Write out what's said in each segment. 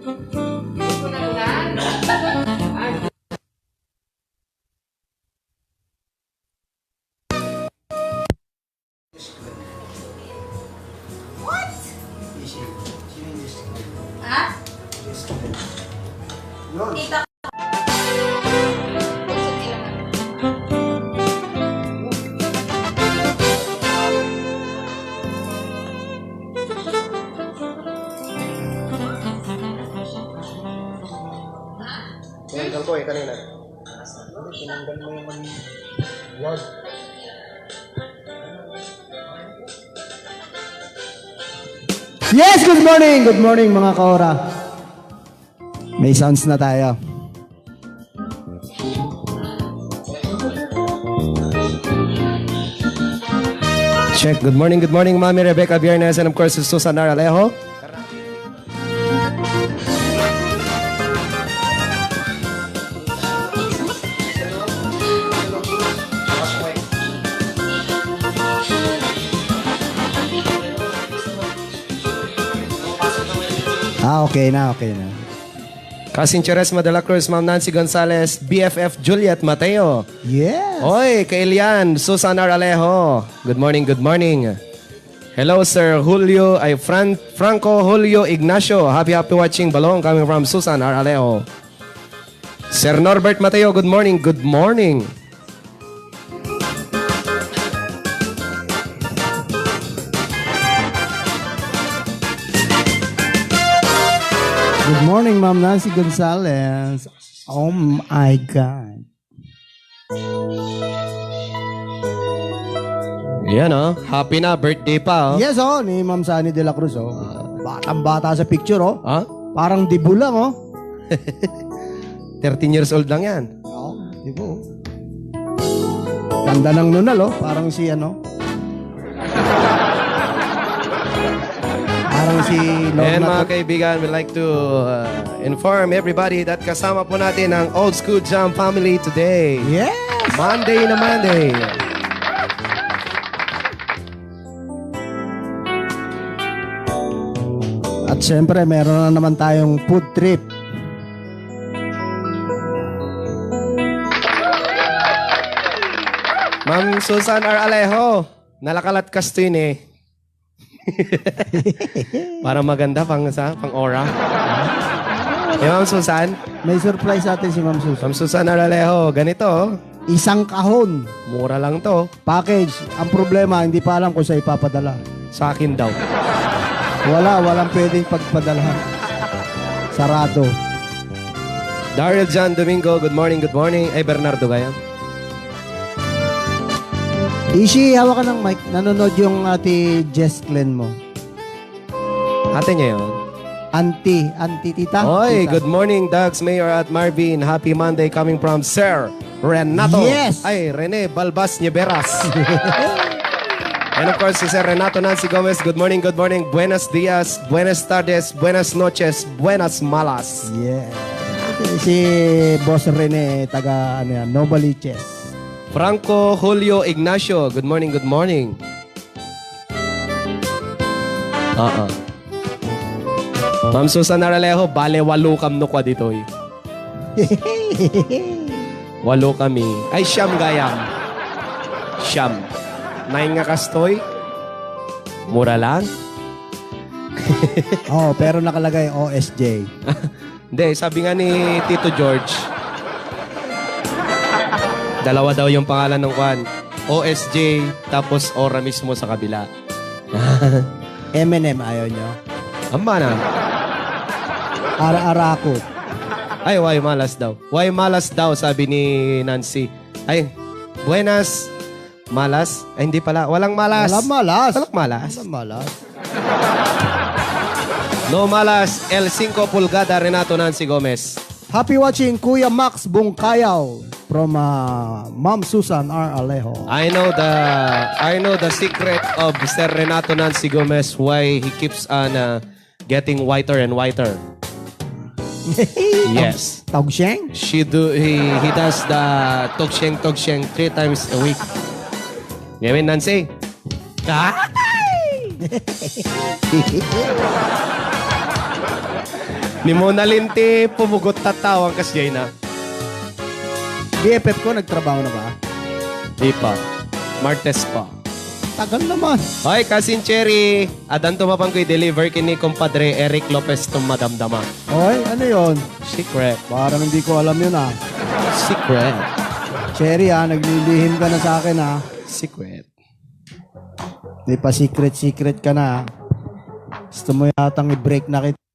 What? Ha? Tita. Tinanggal ko kanina. Tinanggal mo yung yard. Yes, good morning! Good morning mga kaora. May sounds na tayo. Check. Good morning, Mami Rebecca Viernes, and of course, Susan Aralejo. Okay na, okay na. Cousin Cheresma de la Cruz, Ma'am Nancy Gonzalez, BFF Juliet Mateo. Yes! Oy, Kailian, Susan Aralejo. Good morning, Hello, Sir Julio, Franco Julio Ignacio. Happy watching Balong coming from Susan Aralejo. Sir Norbert Mateo, good morning. Good morning, Ma'am Nancy Gonzalez. Oh my God. Yan happy na, birthday pa Yes, ni Ma'am Sani de la Cruz, Batang-bata sa picture, Ha? Parang dibu lang, 13 years old lang yan. Dibu. Ganda ng nunal, Parang si, Parang si And mga kaibigan, we'd like to inform everybody that kasama po natin ang Old School Jam family today. Yes! Monday na Monday. At syempre, meron na naman tayong food trip. Ma'am Susan Aralejo, nalakalat kasto yun Para maganda pang aura. Ma'am Susan? May surprise natin si Ma'am Susan. Ma'am Susan Aralejo, ganito. Isang kahon. Mura lang to. Package. Ang problema, hindi pa alam kung saan ipapadala. Sa akin daw. Walang pwedeng pagpadalhan. Sarado. Daryl John Domingo, good morning. Ay, Bernardo ba yan? Ishi, hawak ka ng mic. Nanonood yung ate Jess Glenn mo. Ate niya yun. Auntie tita. Oy, Tita. good morning, Dax, Mayor at Marvin. Happy Monday coming from Sir Renato. Yes. Ay, Rene Balbas Nieveras. And of course, si Sir Renato Nancy Gomez. Good morning. Buenos dias, buenas tardes, buenas noches, buenas malas. Yeah. Si Boss Rene, taga Novaliches. Franco Julio Ignacio. Good morning. Ma'am Susan Aralejo, bale walo kam no kwa dito. Walo kami. Ay, siyam gayam. Siyam. Naing nga kastoy. Mura lang. Pero nakalagay OSJ. Hindi, sabi nga ni Tito George, dalawa daw yung pangalan ng kwan. OSJ, tapos Ora mismo sa kabila. M&M, ayaw nyo? Amba na. Ara-arako. Ay, why malas daw. Why malas daw, sabi ni Nancy. Ay, buenas. Malas? Ay, hindi pala. Walang malas. Walang malas. Walang malas. Walang malas. No malas. El 5 pulgada, Renato Nancy Gomez. Happy watching Kuya Max Bungkayaw from Ma'am Susan R. Alejo. I know the secret of Sir Renato Nancy Gomez, why he keeps on getting whiter and whiter. Yes. Togsheng? He does the togsheng 3 times a week. Ngayon, Nancy. Ni Mona Linti, pumugot tatawang kasjay na. BFF ko, nagtrabaho na ba? Di pa. Martes pa. Tagal naman. Hoy, Kasin Cherry. Adan tumapang ko'y deliver kini compadre Eric Lopez tum madamdama. Oy, ano yon? Secret. Parang hindi ko alam yun ah. Secret. Cherry ah, naglilihim ka na sa akin ah. Secret. Di pa secret ka na ah. Gusto mo yatang i-break na kita.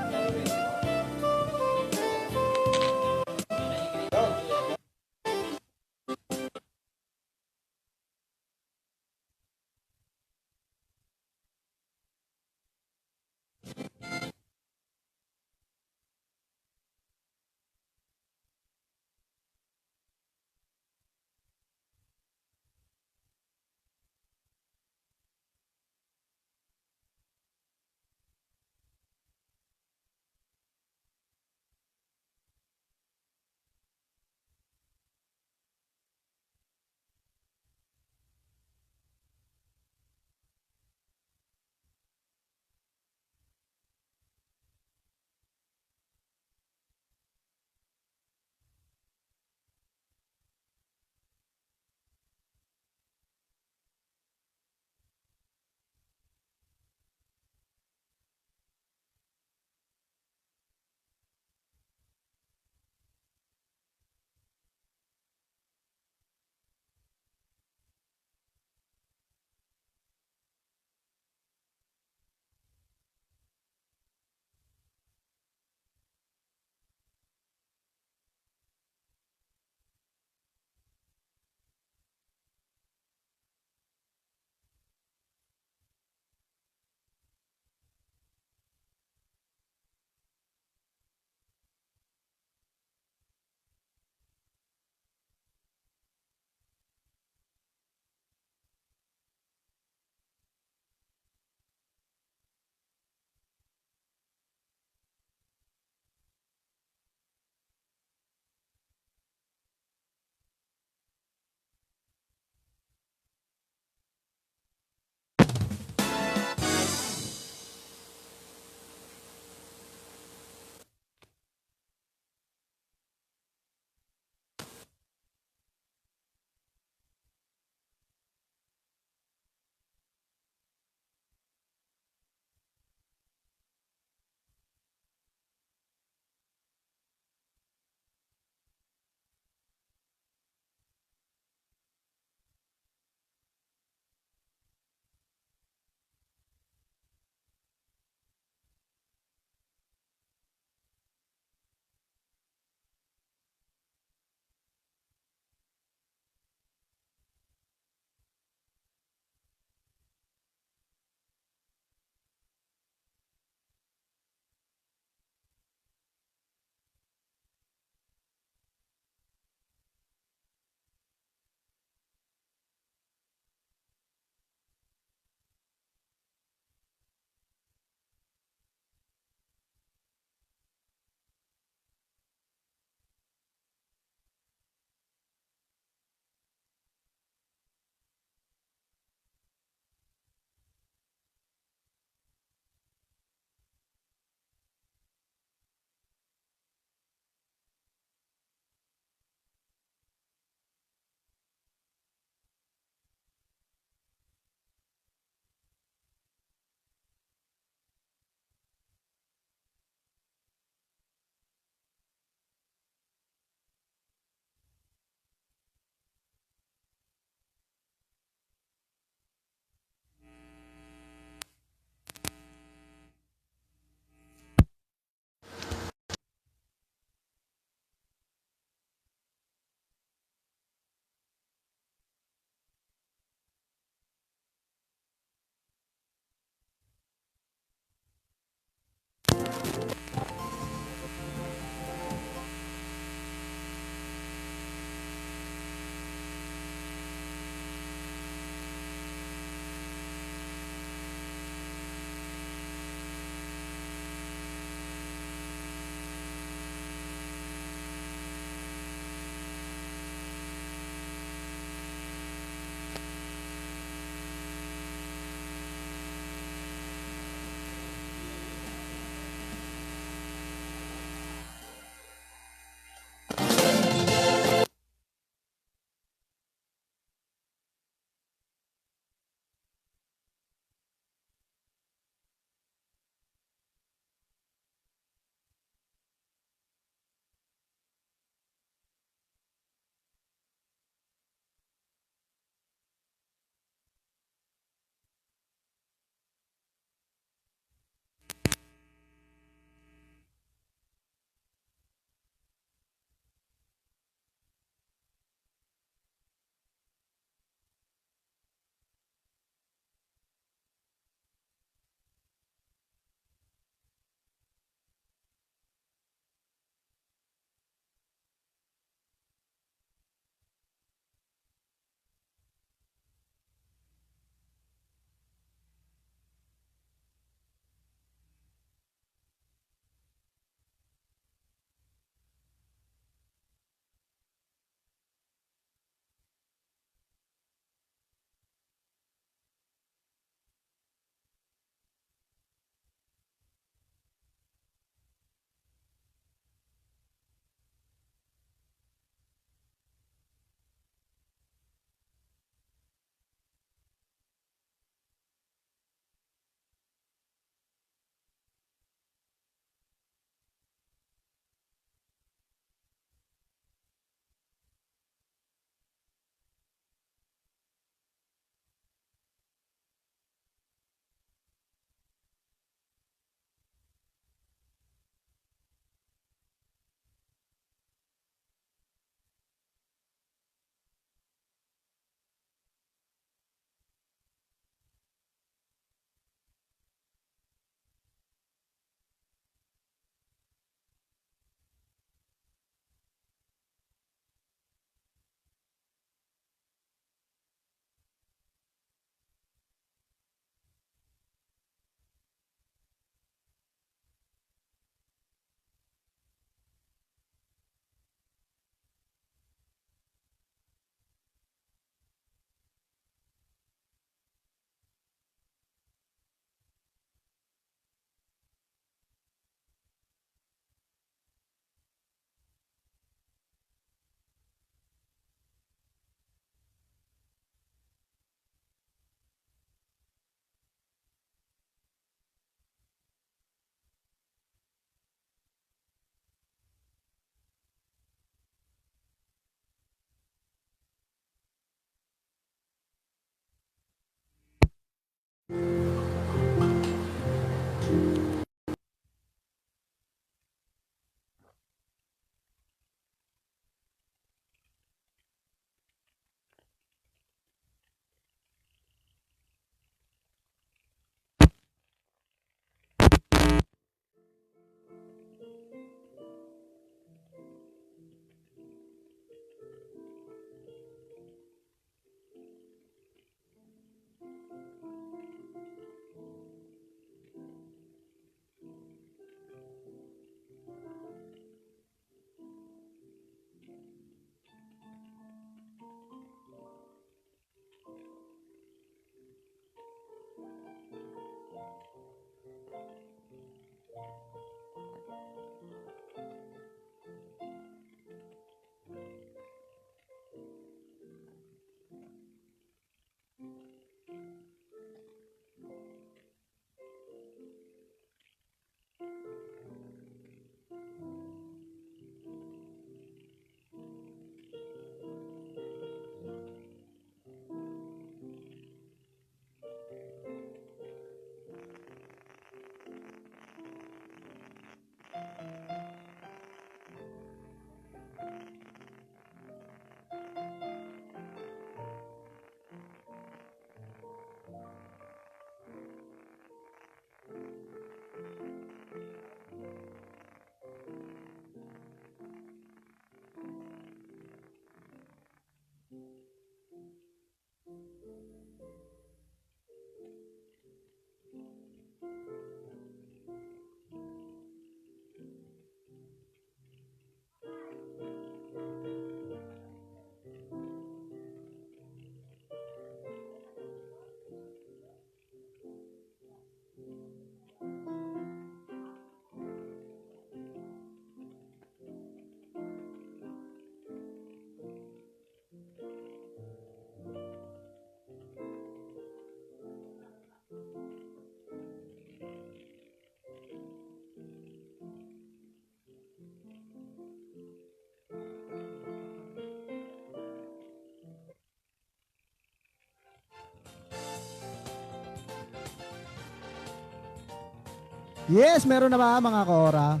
Yes, meron na ba mga kaora?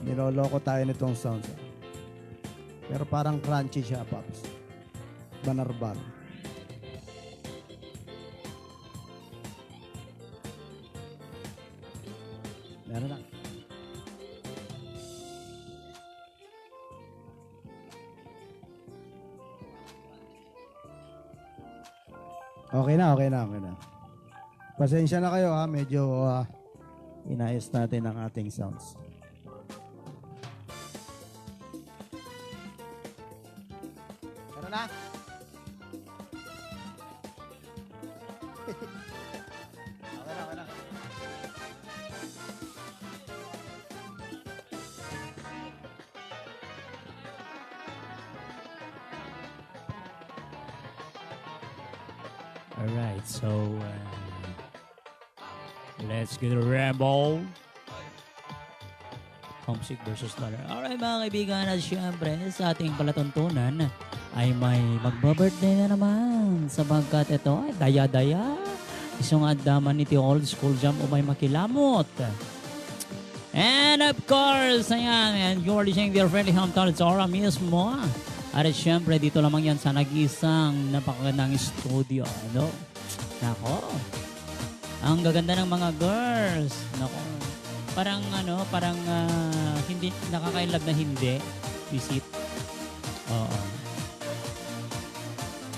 Niloloko tayo nitong sounds. Pero parang crunchy siya, Pops. Banarbal. Meron na. Okay na, okay na, okay na. Pasensya na kayo ha, medyo inayos natin ang ating sounds. Meron na? Okay na, okay na. Alright, so let's get a ramble. Homesick versus Dollar. Alright mga kaibigan, at syempre sa ating palatuntunan ay may magba-birthday na naman sapagkat ito ay daya-daya. Isang adaman ni Old School Jam o may makilamot. And of course, ayan, and you're listening to your friendly hometown, it's Aura mismo. At syempre, dito lamang yan sa nag-isang napakagandang studio. Ano? Nako. Ang gaganda ng mga girls. Nako. Parang hindi, nakaka-inlove na hindi. Visit. Oo.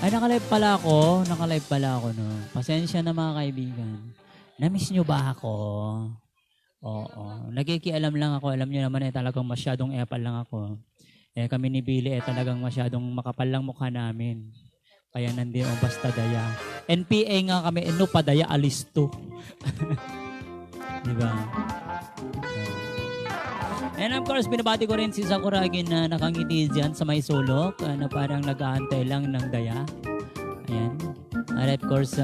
Ay, nakalive pala ako, no. Pasensya na mga kaibigan. Na-miss nyo ba ako? Oo. Nakikialam lang ako. Alam nyo naman talagang masyadong epal lang ako. Kami ni Billy talagang masyadong makapal lang mukha namin. Kaya nandiyo ang basta daya. NPA nga kami, no padaya alisto. Diba? And of course, binabati ko rin si Sakuragi na nakangiti dyan sa may sulok na parang nag-aantay lang ng daya. Ayan. And of course,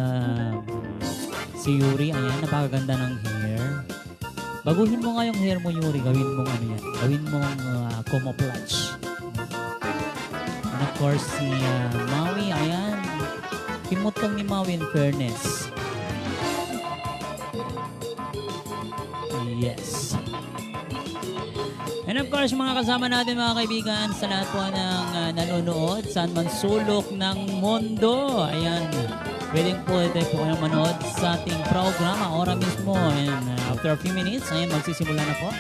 si Yuri, ayan, napakaganda ng hair. Baguhin mo nga yung hair mo, Yuri. Gawin mong ano yan. Gawin mong camouflage. And of course, si Maui, ayan. Kimutong ni Maui in fairness. Yes. And of course, mga kasama natin mga kaibigan sa lahat po ng nanonood saan man sulok ng mundo. Ayan. Pwedeng po kayong manood sa ating programa ora mismo. And after a few minutes, ayan, magsisimula na po.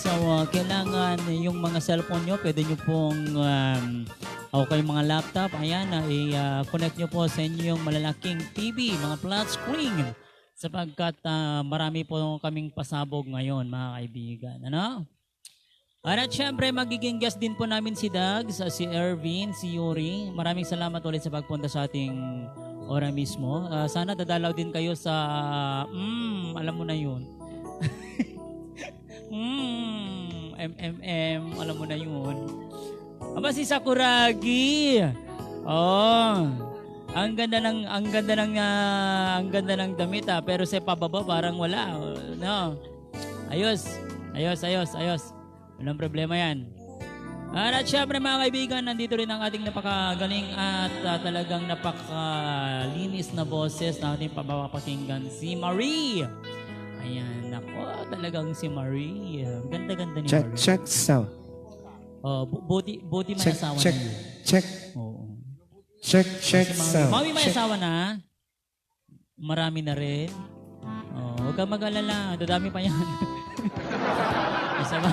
So, kailangan yung mga cellphone nyo, pwede nyo pong o kayong mga laptop, ayan, i-connect nyo po sa inyong malalaking TV, mga flat screen. Sapagkat marami po kaming pasabog ngayon, mga kaibigan. Ano? At syempre, magiging guest din po namin si Dags, si Ervin, si Yuri. Maraming salamat ulit sa pagpunta sa ating ora mismo. Sana dadalaw din kayo sa, alam mo na yun. Alam mo na yun. Aba si Sakuragi. Oh. Ang ganda ng damit pero sa pababa parang wala. No. Ayos. Walang problema yan. At syempre mga kaibigan, nandito rin ang ating napakagaling at talagang napakalinis na boses na ating papapakinggan, si Marie. Ayan, ako talagang si Marie. Ganda-ganda ni Marie. Check sound. Oh, buti may asawa na yun. Check. Oo. Check sound. Maui may asawa na? Marami na rin? Oh, huwag kang mag-alala. Dadami pa yan. Isa ba?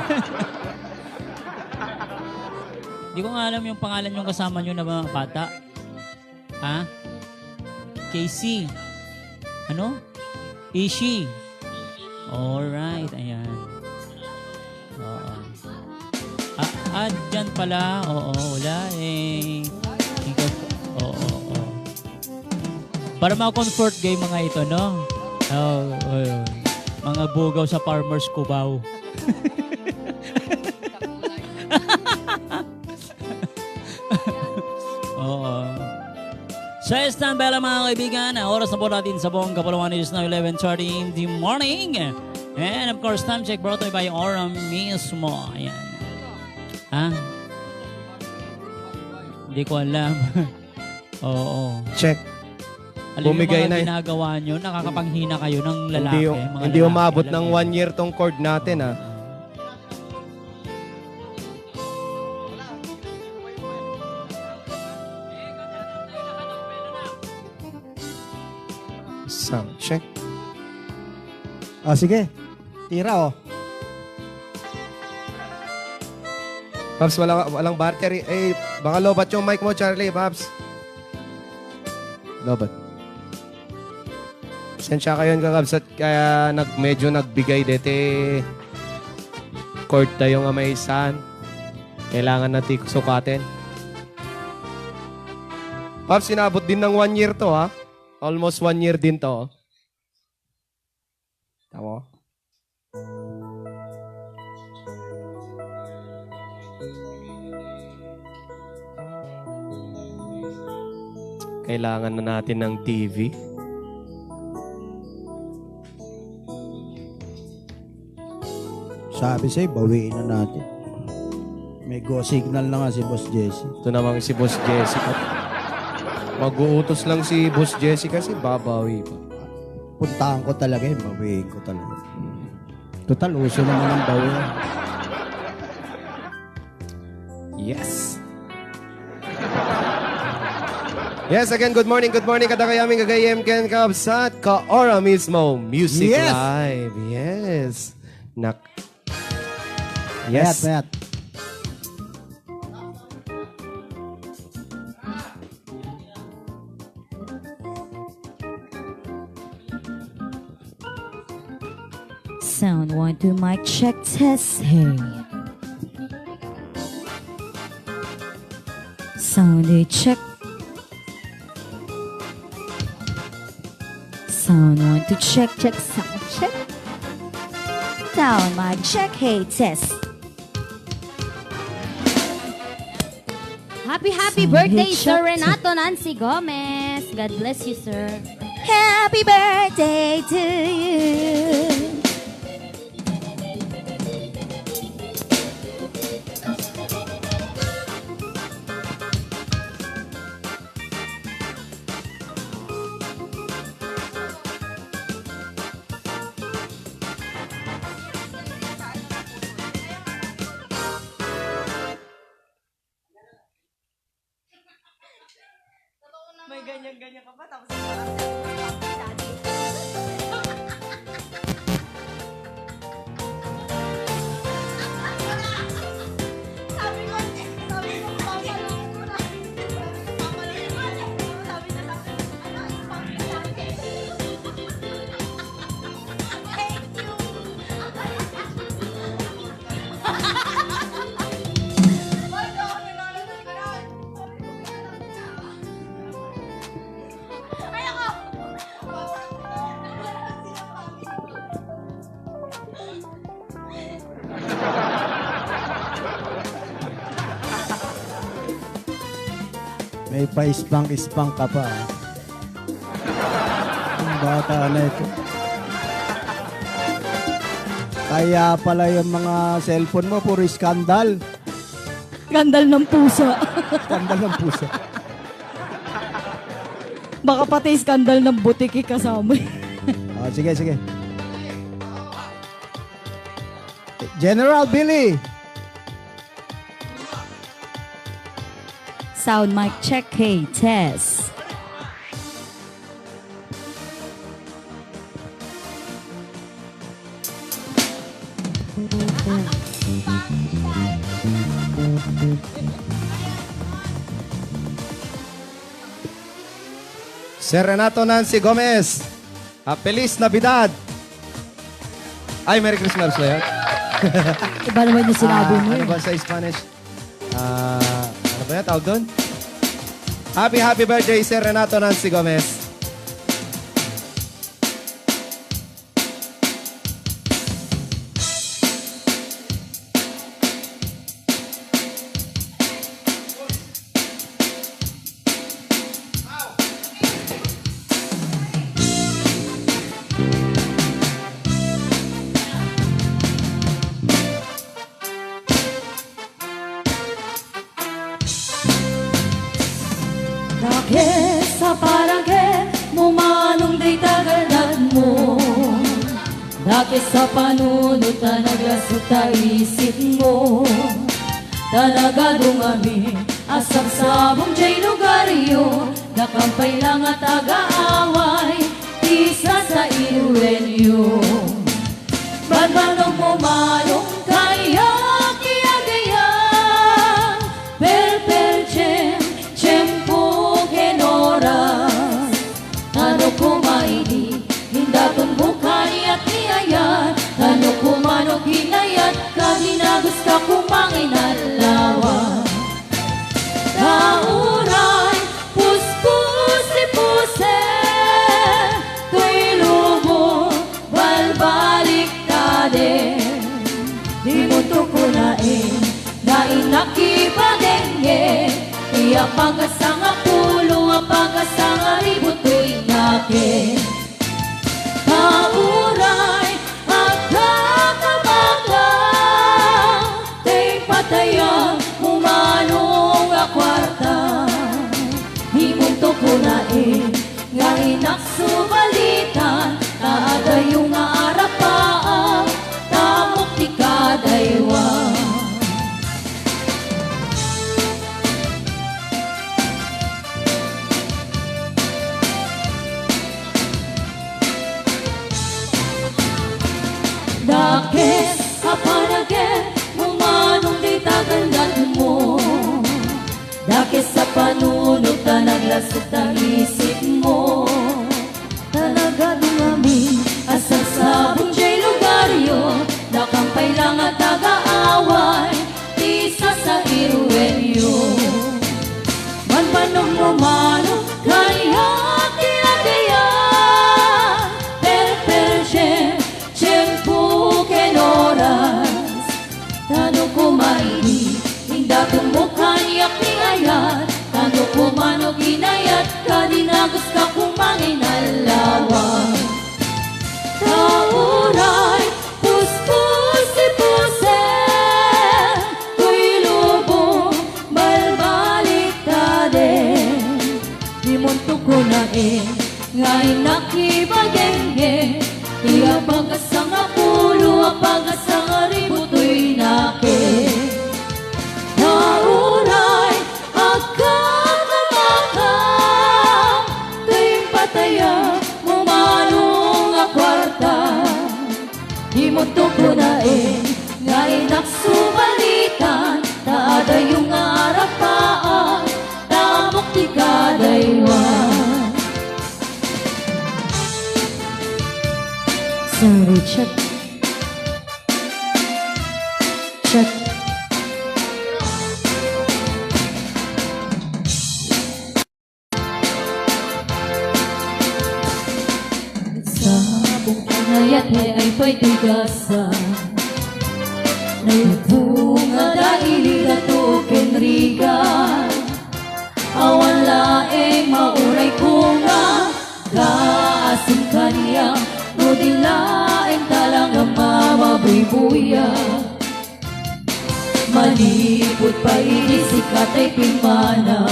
Hindi ko nga alam yung pangalan yung kasama nyo na mga bata. Ha? Casey. Ano? Ishi. Alright, ayan. Oo. Dyan pala. Oo, wala eh. Oo. Para mga-comfort game mga ito, no? Oo. Mga bugaw sa Farmers Cubao. Oo. So, standby lang mga kaibigan. Oras na po natin sa buong Kapuluan is now 11:30 in the morning. And of course, time check brought to you by Aura mismo. Ayan. Ha? Hindi ko alam. Oo. Check. Alam mo Bumigay yung na mga eh. ginagawa nyo, nakakapanghina kayo ng lalaki. mga Hindi lalaki umabot lang ng yun. 1 year tong cord natin ah. Sound check. Sige. Tira, oh. Paps, walang battery. Eh, baka lobat yung mic mo, Charlie, Paps. Lobat. Sensya kayo yung kakabsat, kaya medyo nagbigay dete cord tayo nga may isan. Kailangan natin sukatin. Paps, sinabot din ng 1 year to, ha? Almost 1 year din to. Tama? Kailangan na natin ng TV. Sabi sa'yo, bawiin na natin. May go signal na nga si Boss Jesse. Ito namang si Boss Jessica. Mag-uutos lang si Boss Jessica kasi babawi pa. Puntahan ko talaga yun, bawiin ko talaga. Total, uso naman ang bawi. Yes. Yes, again, good morning kada kayaming kagayem ken kabsat ka-ora mismo. Music Yes. Live. Yes. Yes. Mayat. Sound 1, 2, mic check, test, hey. Sound 2, check. Sound 1, 2, check, sound check. Sound, mic check, hey, test. Happy Sound birthday, check. Sir Renato Nancy Gomez. God bless you, sir. Happy birthday to you. May pa-ispang ka pa. Ah. Ang bata na ito. Kaya pala yung mga cellphone mo, puro skandal. Skandal ng pusa. Skandal ng puso. Baka pati skandal ng butiki kasama. Sige. General Billy. Sound mic check, hey, test. Sir Renato Nancy Gomez. Feliz Navidad. Ay, Merry Christmas ba yan? Iba naman yung sinabi mo Ano eh. ba sa Spanish? Ano ba yan? Tawag doon? Happy birthday, Sir Renato Nancy Gomez. Sa parang ke mo Daki sa panunod na naglasot ta isip mo. Talaga dumami asap sabong jay lugaryo. Nakampay lang at taga-away, isa sa inuwenyo. Banbanong pumalong kaya kiyagayan. Per tiyempo kenoras. Ano kumaini, hindatong bukay at niayat. Ano kumanog hinayat, kaginagos ka kumangin alawa. Kauray, puspusi-puse, tuy lubo, balbalik tade. Di mo tukunain, na inakipadenge. Iya pagasang apulo, pagasang aribo tuy nake. Kauray, agkakabakang, tuy patayang, humanong akwarta. Di mo tukunain, nga inaksubalitan, taadayo nga arapaan, tamok di kadaywa. Dakes kapanagin, humanong di tagandan mo. Dakes sa panunod na naglasot ang isip mo. Talaga dumami asang sabong jay lugaryo. Nakampay lang at taga-away, isa sa iruwenyo. Manpanong umano, kaya kinagayan. Tiyempo kenoras. Tano kumaini, hindatong mukhayak ni ayat. Tano kumano ginayat, kadinagos ka kumangin alawa. Kauray, puspusi-puse, tuy lubo, balbalik tade. Di mo tukunain, ngay nakibagenge. Iya pagasang apulo, pagasang aribo tuy nake. Nauray, agkakamakang, tuy pataya, humanong akwarta. Di mo tukunain, nga inaksubalitan, taadayo nga arapaan, tamok di kadaywan. Sorry, check. Check. Sabong inayat ay paytigasa. Nagbunga dahil gatukin riga. Awan laeng mauray ko nga, kaasin kaniya. No dilaeng talagang mamabuy-buya. Malipot pa inisikat ay pimanaw.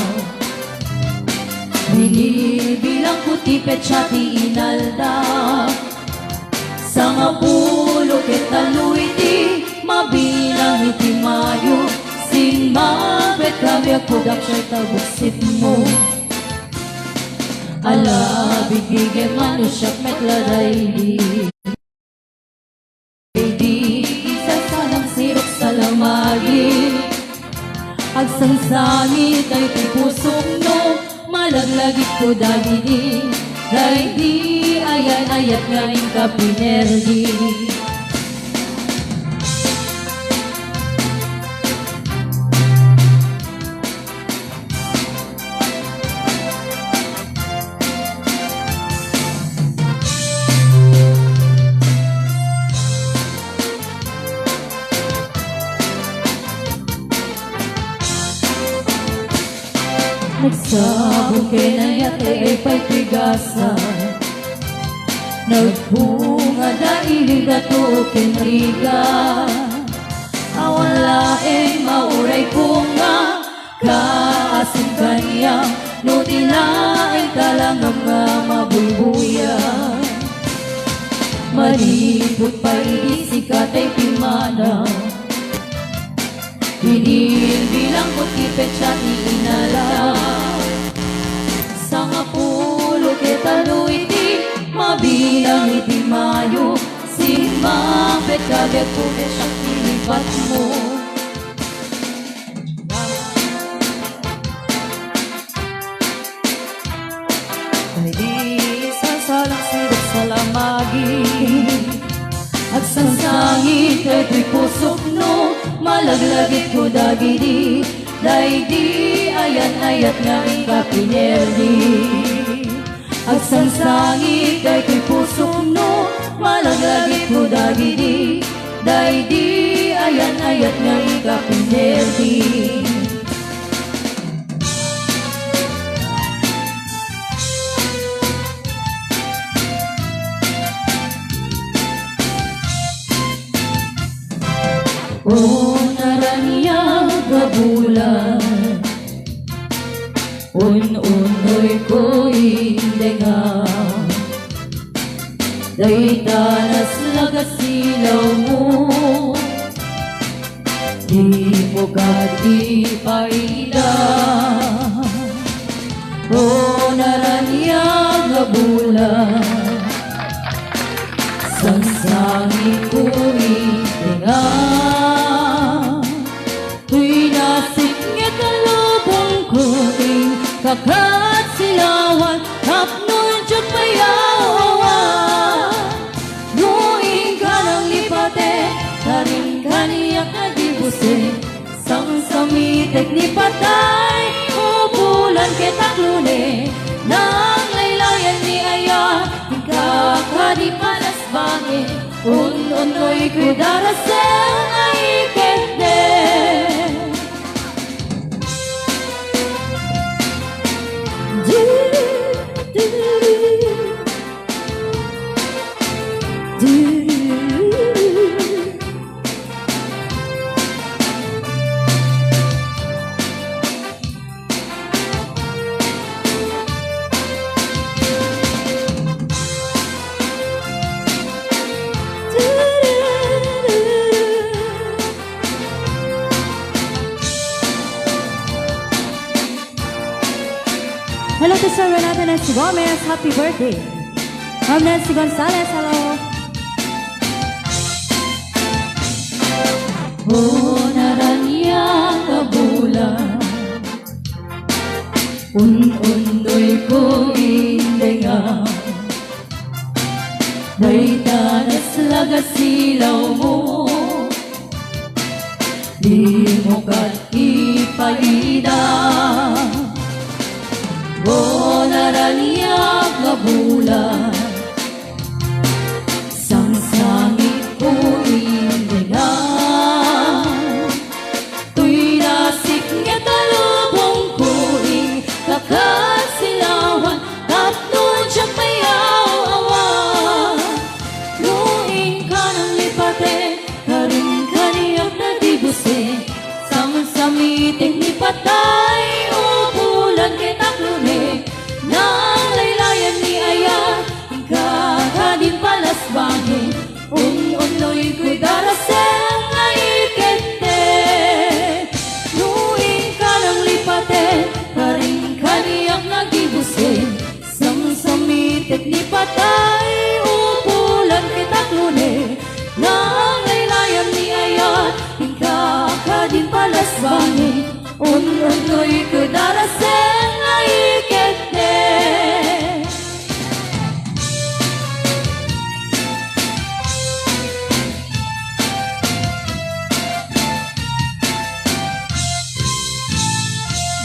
Binibilang puti petsyati inalda. Sa nga pulo ketaluy di mabilang iti mayo. Sing mabet kami akudak siya'y tabuksit mo. Ala bigige manusyak metladay di isa sanang sirok sa lamagi. Agsangsangit ay tipusok no, malaglagit ko dagini. Dahil di ayan ayat ngayon ka pinerdi. Nagsabong kinayat ay paytigasan. Nagbunga dahil gatukin riga. Awan laeng mauray ko nga, kaasin kanya. No dilaeng talang nga mabuybuya. Palibot pa'y sikat ay pimana. Hinil bilang kutipet siya inala. Sa nga pulo ketalo iti, mabilang iti mayo. Simapet kaget ko siya pilipat mo. Ay di sasalang sigat sa lamagi. At sangsangit kay pusok no, malaglagit ko dagidi. Dahil di ayan-ayat nga ikapinerdi. At sangsangit kay pusok no, malaglagit ko dagidi. Dahil di ayan-ayat nga ikapinerdi. O naraniya gabulan, un-unoy ko indenga. Day tanas lagas silaw mo, di mo gati paida. O naraniya gabulan, sangsangin ko indenga. Tuy nasiknya kalubong ko ing kakat silawan, tapnon siya payawan. Nuing ka ng lipate, taring kaniyak na dibuse. Sang samitek ni patay, ubulan ketaklune. Nang laylayan ni aya, ikakadi panas bangin. Un-unoy ko'y darasel ay ikende. Hello to Sir Renata Nancy Gomez. Happy birthday. I'm Nancy Gonzalez. Hello. O naraniya kabulan, un-undoy ko indenga. Day tanas lagas silaw mo, di mo kat ipaida. O naraniya kabulan, sangsangit ko indenga. Tuy nasik niya talubong ko ing kakasilawan, tapnon siya payawan. Luing ka ng lipate, karing kaniyak na dibuse. Sang-samitik ni patay, ubulan kitaklune. Nang laylayan ni aya, ikakadin palas bangin. Un-unoy ko'y darasel na ikete. Luing ka ng lipate, karing kaniyak nagibuse. Sang-samitik ni patay, ubulan kitaklune. Nang laylayan ni aya, ikakadin palas bangin. Un-unoy ko'y darasel na ikete.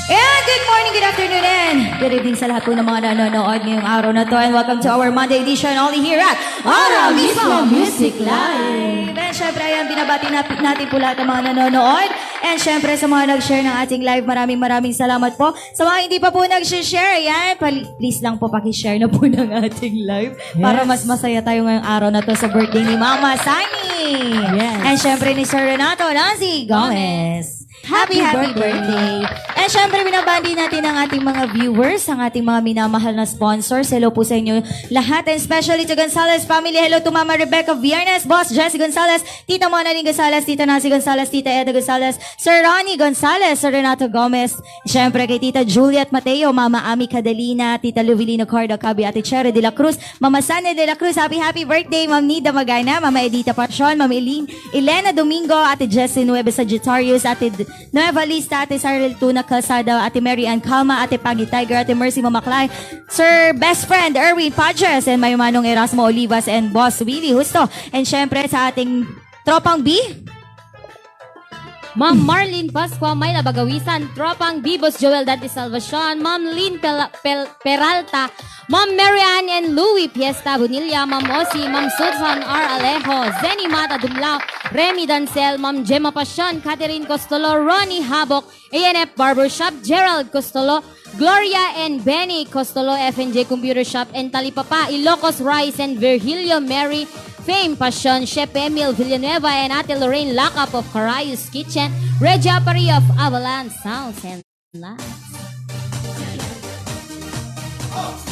And good morning, good afternoon, and good evening sa lahat po ng mga nanonood ngayong araw na to. And welcome to our Monday edition only here at Ara Mismo Music Live. And syempre, ayan, binabati natin po lahat ng mga nanonood. And syempre, sa mga nag-share ng ating live, maraming salamat po. Sa mga hindi pa po nag-share, ayan, please lang po pakishare na po ng ating live para mas masaya tayo ngayong araw na to sa birthday ni Mama Sunny. Yes. And syempre ni Sir Renato Nancy Gomez. Happy birthday! And syempre, binabandi natin ang ating mga viewers, ang ating mga minamahal na sponsors. Hello po sa inyo lahat. And especially to Gonzalez family. Hello to Mama Rebecca Viernes, Boss Jessie Gonzalez, Tita Monalyn Gonzalez, Tita Nancy Gonzalez, Tita Eda Gonzalez, Sir Ronnie Gonzalez, Sir Renato Gomez. Syempre kay Tita Juliet Mateo, Mama Ami Cadalina, Tita Luvilino Cardo Cabi, Ate Cherry de la Cruz, Mama Sane de la Cruz. Happy birthday, Ma'am Nida Magana, Mama Edita Pasion, Ma'am Elena Domingo, Ate Jessie Nueva Sagittarius, Ate Nueva Lista, Ate Cyril Tuna Calzada, Ate Mary Ann Calma, Ate Paggy Tiger, Ate Mercy Mamaklay, Sir Best Friend Erwin Pages, and may manong Erasmo Olivas, and Boss Willie Husto. And syempre sa ating tropang B, Ma'am Marlene Pascua, Mayla Bagawisan, Tropang Bibos Joel Dante Salvacion, Ma'am Lynn Peralta, Ma'am Marianne and Louie Fiesta Bonilla, Ma'am Osi, Ma'am Susan R. Alejo, Zenny Mata Dumlao, Remy Dancel, Ma'am Gemma Pasion, Catherine Costolo, Ronnie Habok, ANF Barbershop, Gerald Costolo, Gloria and Benny Costolo, FNJ Computer Shop, and Talipapa, Ilocos Rice, and Virgilio Mary, Fame Passion, Chef Emil Villanueva, and Ate Lorraine Lakap of Carayus Kitchen, Regia Pari of Avalanche Sounds and Lights.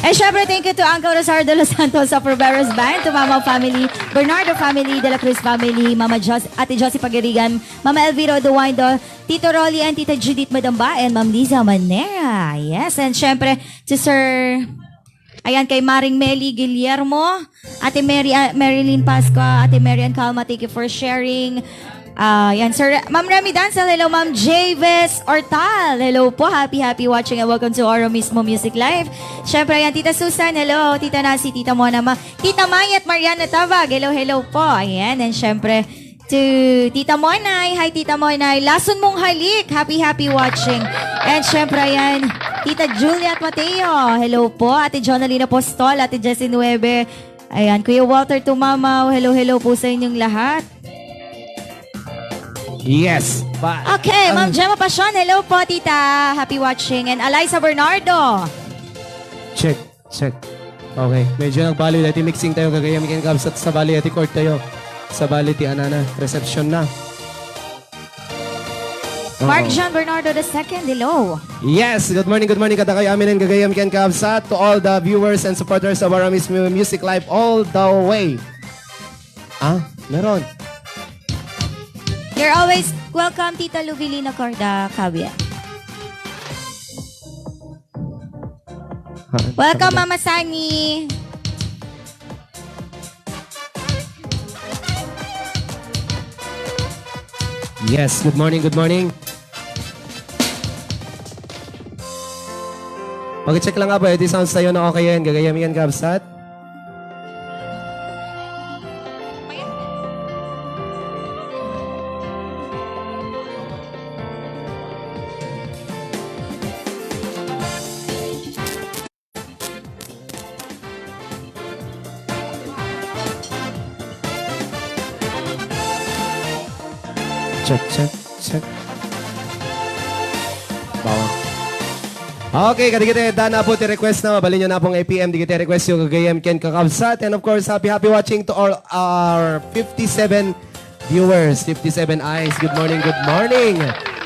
and syempre thank you to Uncle Rosario de los Santos of Roberos Band, to Mama family, Bernardo family, De La Cruz family, Mama Ate Josie Pagirigan, Mama Elvira Duwaindo, Tito Rolly and Tita Judith Madamba, and Ma'am Liza Manera. Yes, and syempre to Sir... Ayan, kay Maring Meli Guillermo, Ate Marilyn Pascua, Ate Marian Calma, thank you for sharing. Ayan, Sir, Ma'am Remy Dancel, hello, Ma'am Javis Ortal, hello po, happy watching and welcome to Oro Mismo Music Live. Siyempre, ayan, Tita Susan, hello, Tita Nancy, Tita Mona, Tita Mayat, Mariana Tabag, hello po, ayan, and siyempre, to Tita Monay, hi Tita Monay, lason mong halik, happy watching. And syempre ayan, Tita Juliet Mateo, hello po, Ate Jonalina Postol, Ate Jessie Nueve, ayan, Kuya Walter Tumamaw, hello po sa inyong lahat. Yes. Okay, Ma'am Gemma Pasion, hello po Tita, happy watching. And Eliza Bernardo. Check. Okay, medyo nagbali dati mixing tayo, gagayamikin ka sa bali ati court tayo. Sa bali ti Anana, reception na. Mark Jean Bernardo II, hello. Yes, good morning kada kayo amin and gagayam ken kabsat to all the viewers and supporters of Aramis Music Live all the way. Meron. You're always welcome, Tita Luvilina Corda Cabia. Welcome, Mama Sani. Yes, good morning. Pag-check lang nga ba, ito sounds tayo na okay yan. Gagayam yan, kabsat. Check. Bawal. Okay, kadigite, dana po ti-request na, mabalin nyo na pong APM, di kita request yung gagayam ken kakabsat. And of course, happy watching to all our 57 viewers, 57 eyes. Good morning.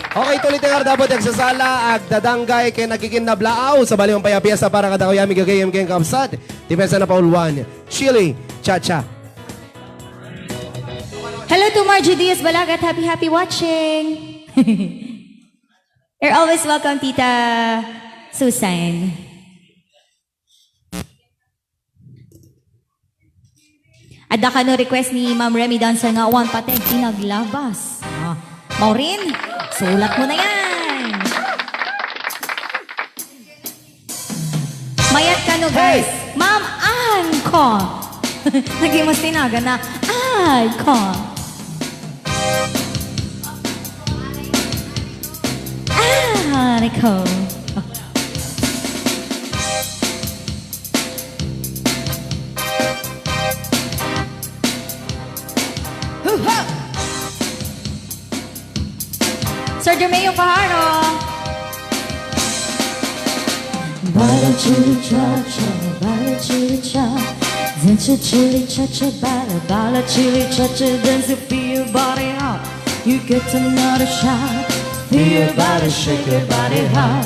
Okay, tuloy tingar dapat nagsasala, agdadanggay ken nakikinnablaaw sa baliwang payapiyasa para kadakuyami gagayam ken kakabsat. Depensa na Paul 1, Chili, Cha-Cha. Hello to Margie Diaz Balagat. Happy watching. You're always welcome, Tita Susan. Ada ka no request ni Ma'am Remy Dancer nga one pateng pinaglabas. Maureen, sulat mo na yan. Mayat ka no, guys. Ma'am Anko. Naging mas tinaga na Anko. Anko. Sir Jermaine Paharo. Bala chili cha cha, bala chili cha, dance chili cha cha, bala chili cha cha, dance to feel your body out. You get another shot. Feel your body, shake your body high.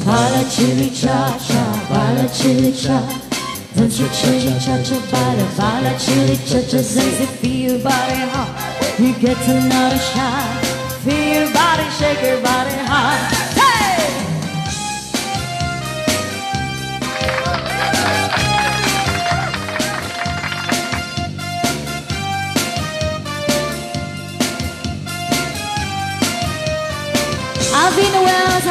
Bala chili cha cha, bala chili cha. Dance your chili cha cha, bala chili cha cha. Sexy, feel your body high. You get another shot. Feel your body, shake your body high. Hey! Alvin Wells.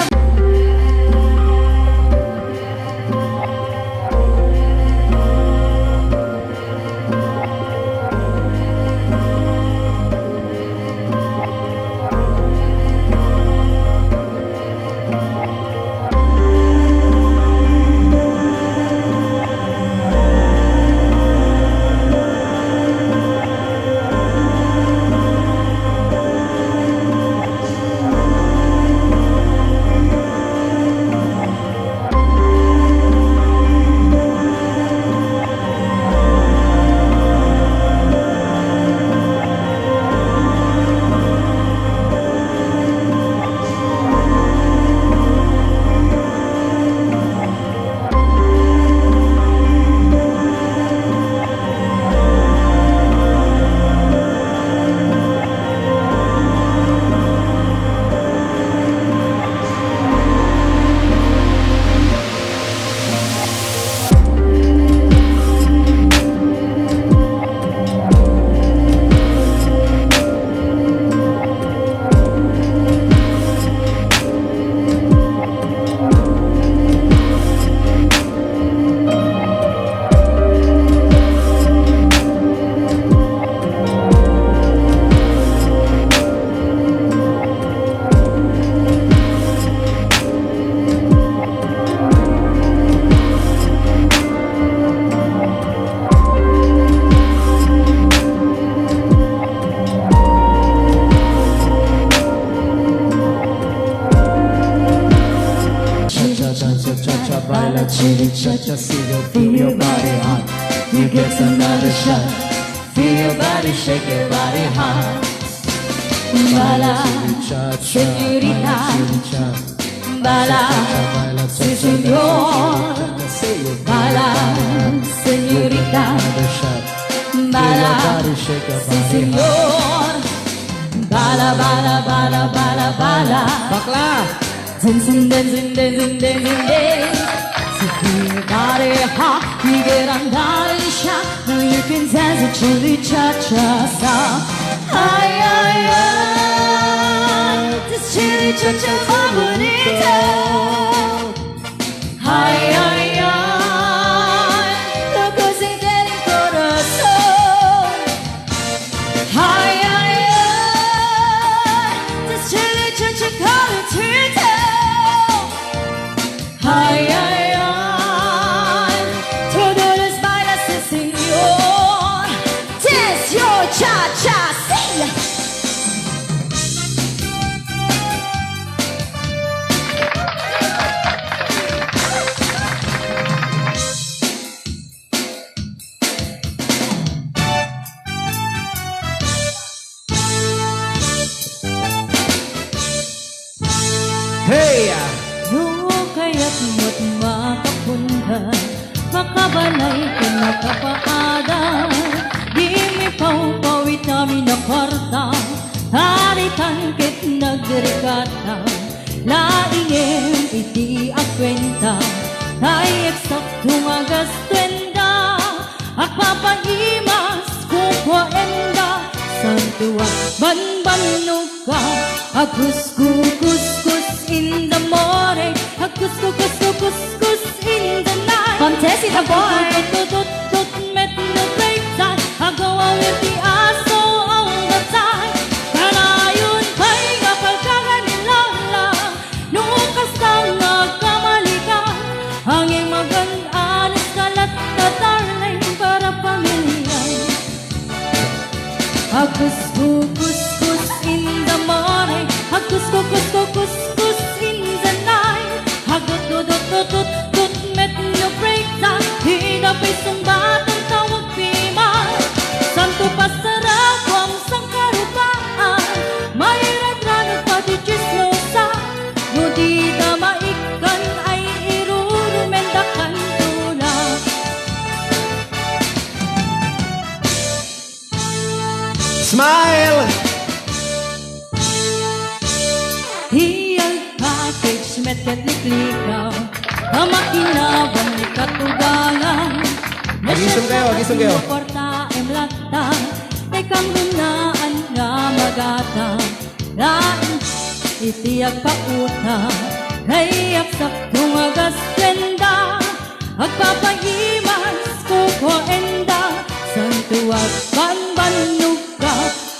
Bala chili cha cha, feel your body hot. You get another shot. Feel your body, shake your body hot. Bala, señorita. Bala, sí señor. Bala, señorita. Bala, sí señor. Bala, bala, bala, bala, bala. Bakla! Dancing, dancing, dancing, dancing, dance. So feel your body hot, you get another shot. Now you can dance a chili cha-cha style. Ay, ay, ay, this chili cha-cha muy bonito. Ay, ay, ay, loco sin del corazón. Ay, ay, ay, this chili cha-cha calentito. Ay, ay, ay, todo les baila, sí, señor. Dance your cha-cha, sí. Hey! Noong kaya't mo't makapunta, makabalay ka nakapaada. Di mi pau-pawit namin na kwarta, haritan kit nagregata. Laingin iti akwenta, ay eksakto magas 20. At papaimas kukwenda, santua banbanog ka. Agus-kus-kus in the morning, agus-kus-kus in the night. Contested the boy. Tut-tut-tut met no break time, I go out with the aso all the time. Kanayon pa'y kapagkaganilang lang, nung kastang nagkamali ka. Hanging magandaanis kalat na darling para pamilya. Agus-kus in the morning, agus-kus in the night. Hagut-tut-tut-tut met no break time, Smile! Hiyang package met likaw Kamakinabang ni katugangan Agisong kayo. Porta emlata Tekang lunaan nga magata Lain itiyak pauta Kayak saktong agas tenda Agpapahimas kuko enda Santuag banbanuga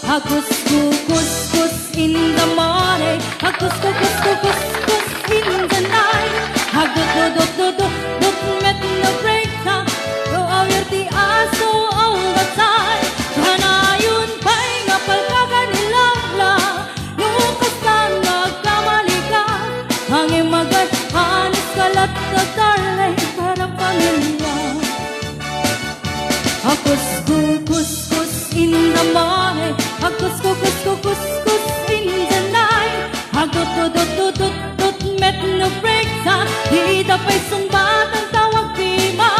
Agus kukus in the morning Agus kukus in the night Hagdut met no break na Go awir ti aso all the time Kanayon pa'y ngapal ka kanilala Lukas na nagkamali ka Hangin hanis kalat ka darling Parang pamilya Agus kukus in the morning Agus kukus in the night Hagdut met no break na Di dapay sumbat ang tawag pima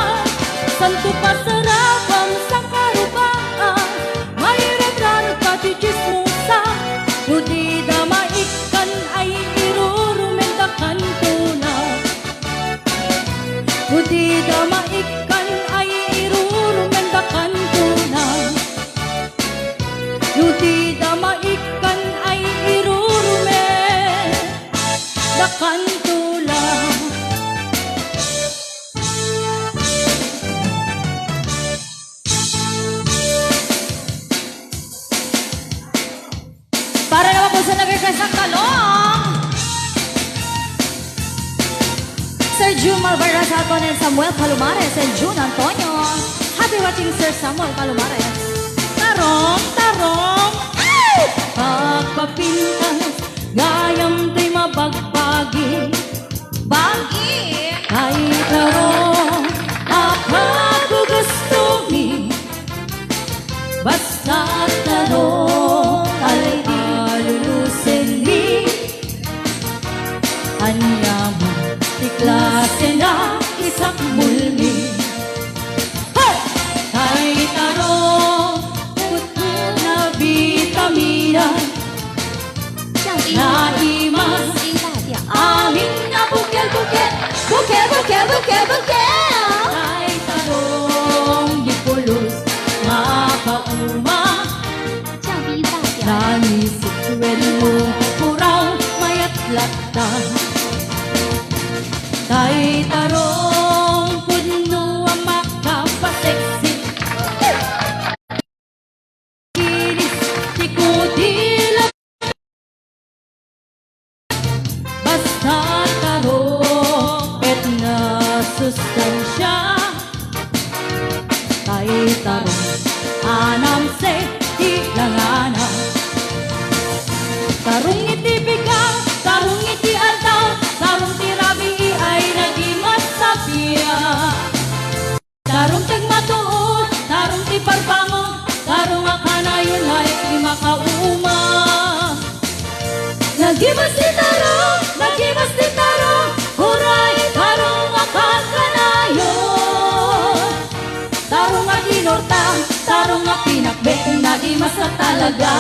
Santo pasarap ang sangkarupaan Mahirap raro pati chismosa Kudi damaikan ay irurumentakan tuna Kudi damaikan ay irurumentakan tuna Kudi damaikan ay irurumentakan tuna Para naman po sa nag-request ng talong. Sir June Malvarez Alcon and Samuel Palomares and June Antonio. Happy watching Sir Samuel Palomares. Tarong Pagpapintas Gayam di mabagbagi Bagi. Ay tarong Akagugustuhin Basta tarong Ay alulusin ni Anyaman Tiklase na isak mulmi Ay tarong Puto na vitamina Naimas Amin na bukel Ay tarong di pulos Makauma Nanisipwen mo Puraw mayat lata Tay tarong Puno ang makapaseksi Kinis Tikudila Basta tarong Et na sustansya Tay tarong Anam se ilanganan Tarong iti bigang Tarong iti altaw Tarong tirabi ay nagimas sa piya Tarong tigmatuod Tarong ti parbango Tarong akanayon ay makauma Nagimas ti tarong Huray tarong akanayon Tarong aginorta Tarong apinakbe Nagimas na talaga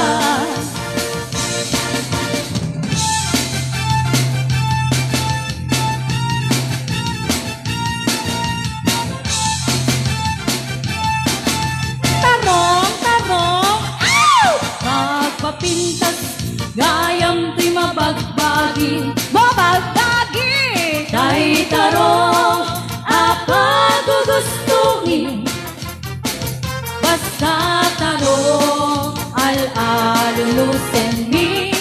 Magpapintas Gayam ti mabagbagi Tay tarong Akagugustuhin Basta tarong Al-alulusin mi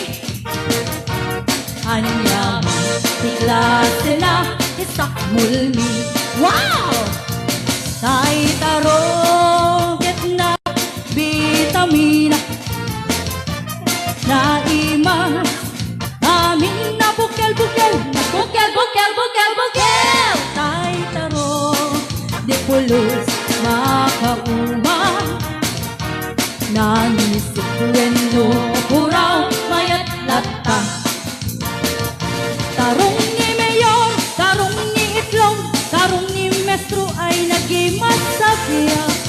Anyaman Tiklase na isak mulmi Wow! Tay tarong Ketna vitamina Naimas Amin na bukel Tay tarong Di pulos Makauma Nanisipwen no Puraw mayat lata Tarong ni Mayor Tarong ni Itlog Tarong ni Mestro ay nagimas sa siya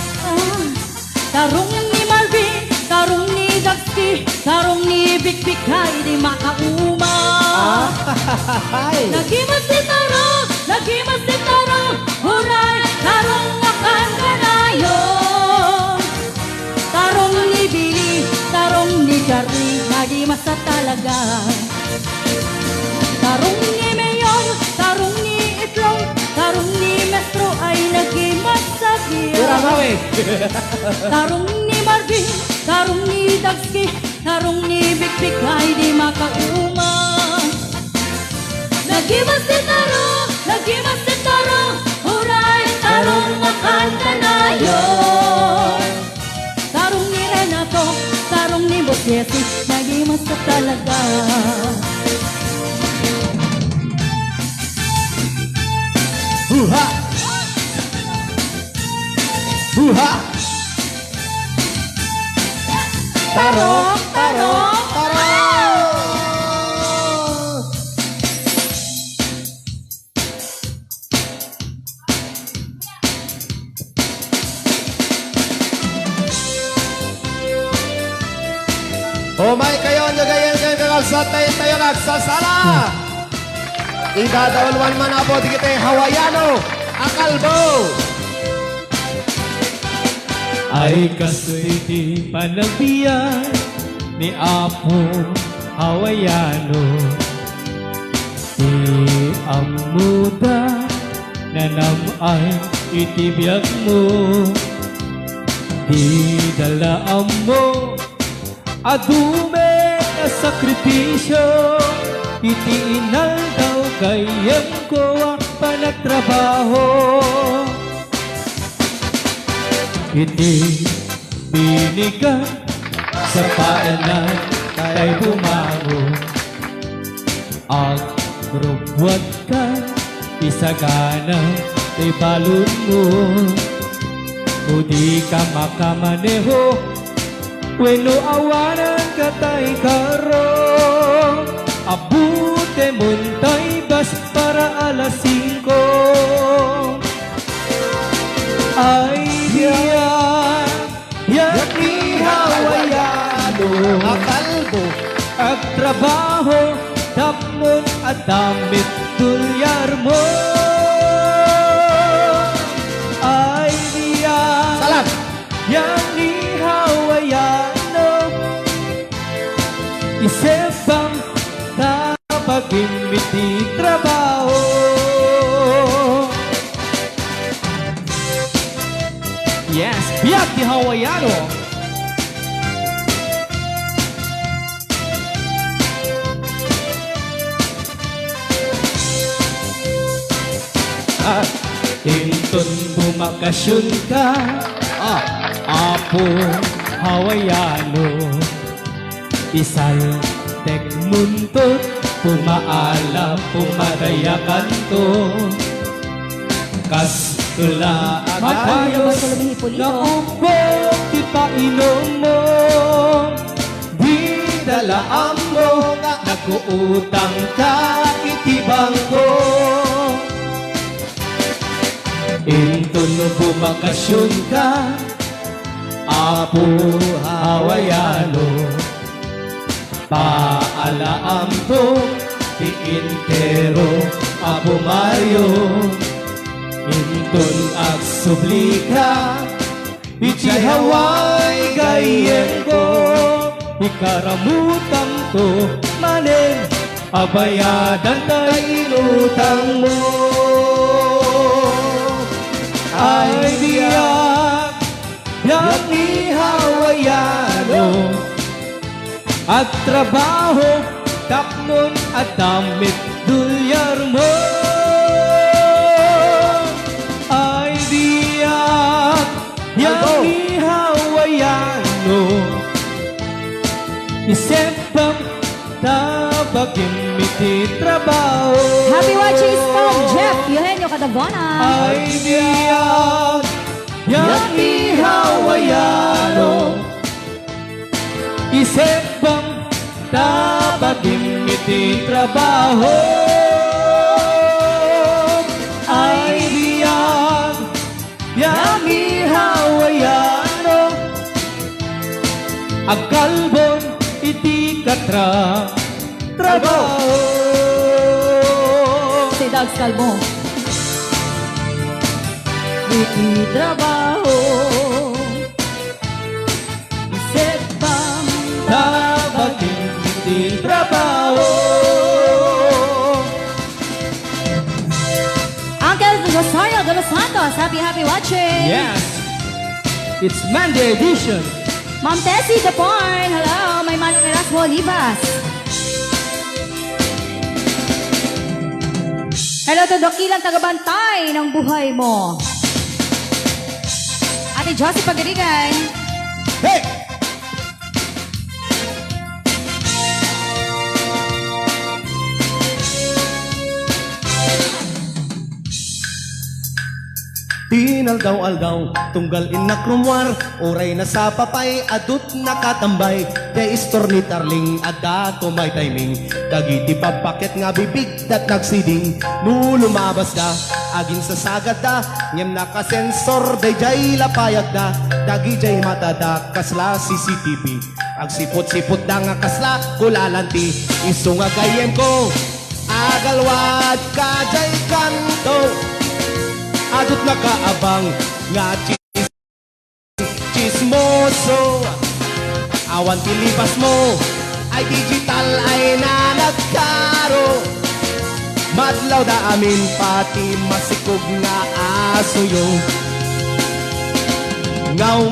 bikbikay di makauma. Nagimas di taro, huray, tarong akan kanayon. Tarong ni Billy, tarong ni Charlie, nagimas sa talaga. Tarong ni Mayon, tarong ni Itlong, tarong ni Mestro ay nagimas sa biya. Tarong ni Marvin, tarong ni Dagski, tarong ni Bikbik ay di makauma. Nagimas di taro, huray, tarong akan kanayon. Tarong ni Renato, tarong ni Bosiesi, nagimas sa talaga. Buha! Buha! Tarong, tarong, Umay kayo, nagayan kayo kakalsat tayo nagsasala. Idadawalwan man po, di kita Hawaiano, akalbo. Ay kaso'y panagbiyan ni Apo Hawaiano. Di ang muda na namay itibiyag mo. Di dalaan mo adume na sakripisyo. Iti inal daw kayang ko ang panagtrabaho. Iti binigan sa paanan kay bumango. Ang rubwat ka isagana kay balon mo. O di ka makamaneho weno awanan ka tay karo. Abute montay bas para alas 5. Ay yan ni Hawaiano, Akalbo. ang trabaho tapnon at damit tulyar mo. Ay Salam. yan ni Hawaiano, isebang tapagimiti trabaho. Yes, biyak ni Hawaiano. Tinton bumakasyon ka, Apo Hawaiano. Isal tekmuntot, pumaala, pumadayakan to. Kastula at ayos na upok di painom mo. Di dalaan mo, nag-uutang ka itibang ko. Inton bumakasyon ka, Apo Hawaiano. Paalaam to, di intero, Apo Mario. Inton agsublika, iti Hawaii gayen ko. Ikaramutan to, manen, abayadan tayo inutang mo. Ay biyak, biyak ni Hawaiano. At trabaho, tapnon at damit dulyar mo. Ay biyak, biyak ni Hawaiano. Isempang tabagin miti trabaho. Happy watching from Jeff Eugenio Cadavona. Ay biyak, biyak ni Hawaiano. Isempang tabagin miti trabaho. Ay biyak, biyak ni Hawaiano. Agkalbon iti kat trabaho. Si Dogs Calmo. Trabaho Isip bang Dapat hindi trabaho. Uncle Rosario de los Santos, happy watching. Yes, it's Monday edition. Ma'am Tessie the Porn, hello. May Manong Erasmo Olivas. Hello to Dakilang tagabantay ng buhay mo. Ate Josie Pagirigan. Hey! Tinaldaw-aldaw, tunggal inakrumwar, oray na sa papay, adut nakatambay, kay istor ni Tarling, ada ko may timing, dagiti pagpakit nga bibig, dat nagsiding, no lumabas da, agin sa sagad da, ngem nakasensor, day jay lapayag da, dagi jay mata da, kasla CCTV, agsipot-sipot da nga kasla, kulalanti, iso nga gayem ko, agalwad ka jay kanto, adut nakaabang nga chismoso, awan tilibas mo ay digital ay nanagkaro, madlaw da amin pati masikog nga aso yo, ngaw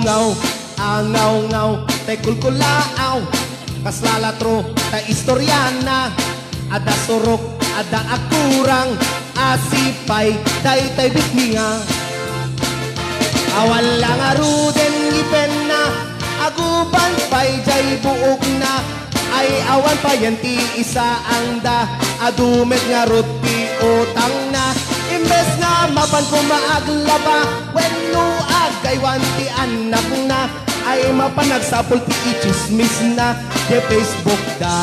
ngaw tay kulkulaaw kaslalatro tay istoryana, ada sorok ada akurang asipay tay bitninga, awal lang aruden gipen na aguban pay jay buok na, ay awan payanti isa ang da adumet nga ruti utang na, imbes nga mapan ko maaglaba wenno agay wanti anak na, ay mapanagsapol ti ichismis na de Facebook da.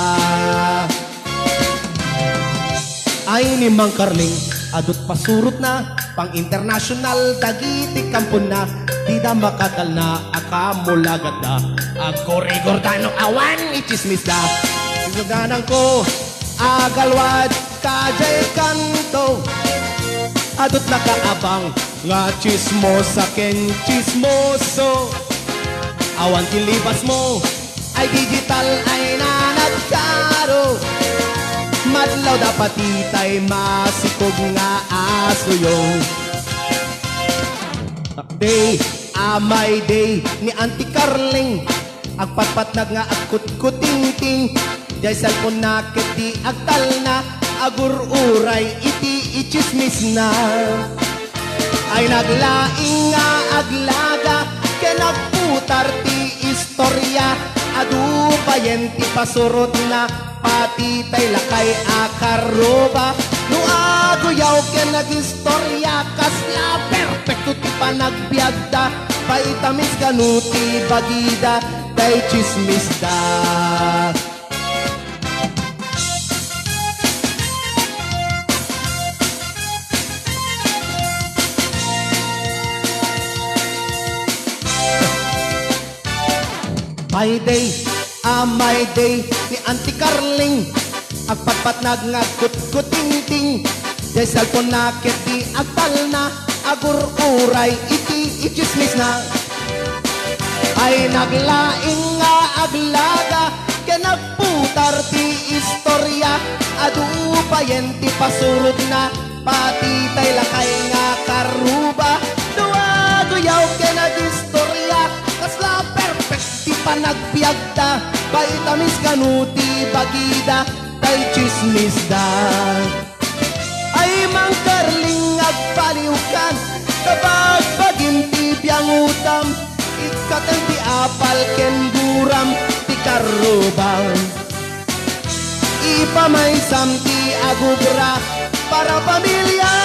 Ay ni Mang Carling, adut pasurot na, pang international, dagiti kampon na, di da makadal na, akamulagat da, agkorigordano awan, ichismis da, sisuganan ko, agalwad, kajay kanto, adut nakaabang, nga chismos akin, chismoso, awan kilibas mo, ay digital, ay nanagkaro, madlaw dapat itay masikog nga aso yo. Day, amay day ni Auntie Carling, agpatpatnag nga agkut-kuting-ting, jay cellphone na kiti agtal na, agur-uray iti ichismis na, ay naglaing nga aglaga, kenagputar ti istorya, adu payenti pasurot na, pati tay lakay akaroba, no aguyaw ken nagistorya, kasla perfecto ti panagbiagda, paitamis kanuti bagida, tay chismis da. My day, my day, ni Auntie Carling, agpatpatnag nga kut-kuting-ting, jay cellphone na keti agtal na, agur-uray iti ichismis na, ay naglaing nga aglaga, kenagputar ti istorya, adu payenti pasurod na, pati tay lakay nga karuba, duwa guyaw kenagistorya, kasla perfect ti panagbiagda, paitamis kanuti bagida, tay chismis da. Ay Mang Carling agpaliukan, kapag paginti biyang utam, ikatan ti apal ken guram ti karubang, ipamaysam ti agubra para pamilya.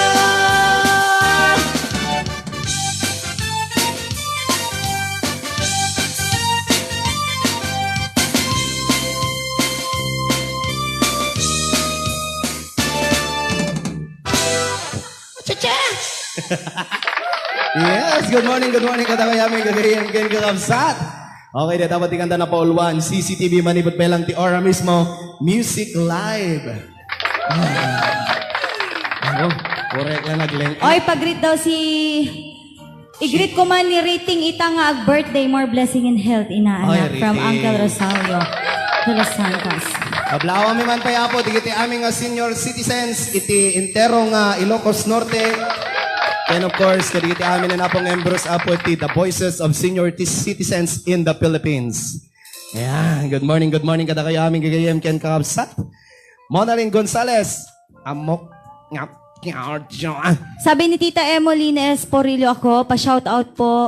Yes, good morning, katawayamin, good day, and good kakabsat. Okay, dapat ikanta na Paul 1. CCTV manipot pa lang ti Ora mismo. Music live. Oh, correct lang nagleng. Oy, pag-greet daw si... I-greet ko man ni Rating ita nga ag birthday, more blessing and health, inaanak, Oy, from Rating. Uncle Rosario de los Santos. Ablawa mi man payapo, digiti aming senior citizens, iti interong Ilocos Norte. And of course, kadigiti amin na napong members apo iti the voices of senior citizens in the Philippines. Ayan, good morning kada kayo aming gagayem ken kakabsat. Monalyn Gonzalez, amok ngap Sabi ni Tita Emily na Esporillo ako, pa-shoutout po.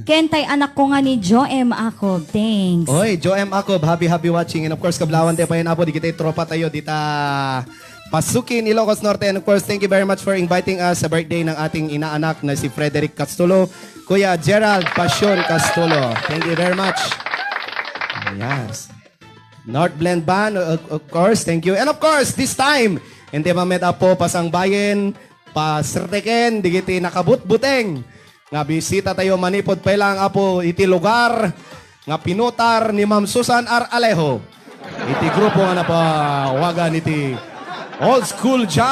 Kentay anak ko nga ni Jo M. Ako. Thanks. Oy, Joe M. Akob, happy watching. And of course, kablawan tayo pa yun apo, di kita tropa tayo dita Pasukin, Ilocos Norte. And of course, thank you very much for inviting us sa birthday ng ating inaanak na si Frederick Castulo. Kuya Gerald Passion Castulo. Thank you very much. Yes. North Blend Band, of course, thank you. And of course, this time, hindi mamet apo pasang bayan, pasrteken, digiti nakabut-buteng. Nga bisita tayo manipod pa lang apo iti lugar nga pinutar ni Ma'am Susan R. Alejo. Iti grupo nga na pa wagan iti Old School Jazz.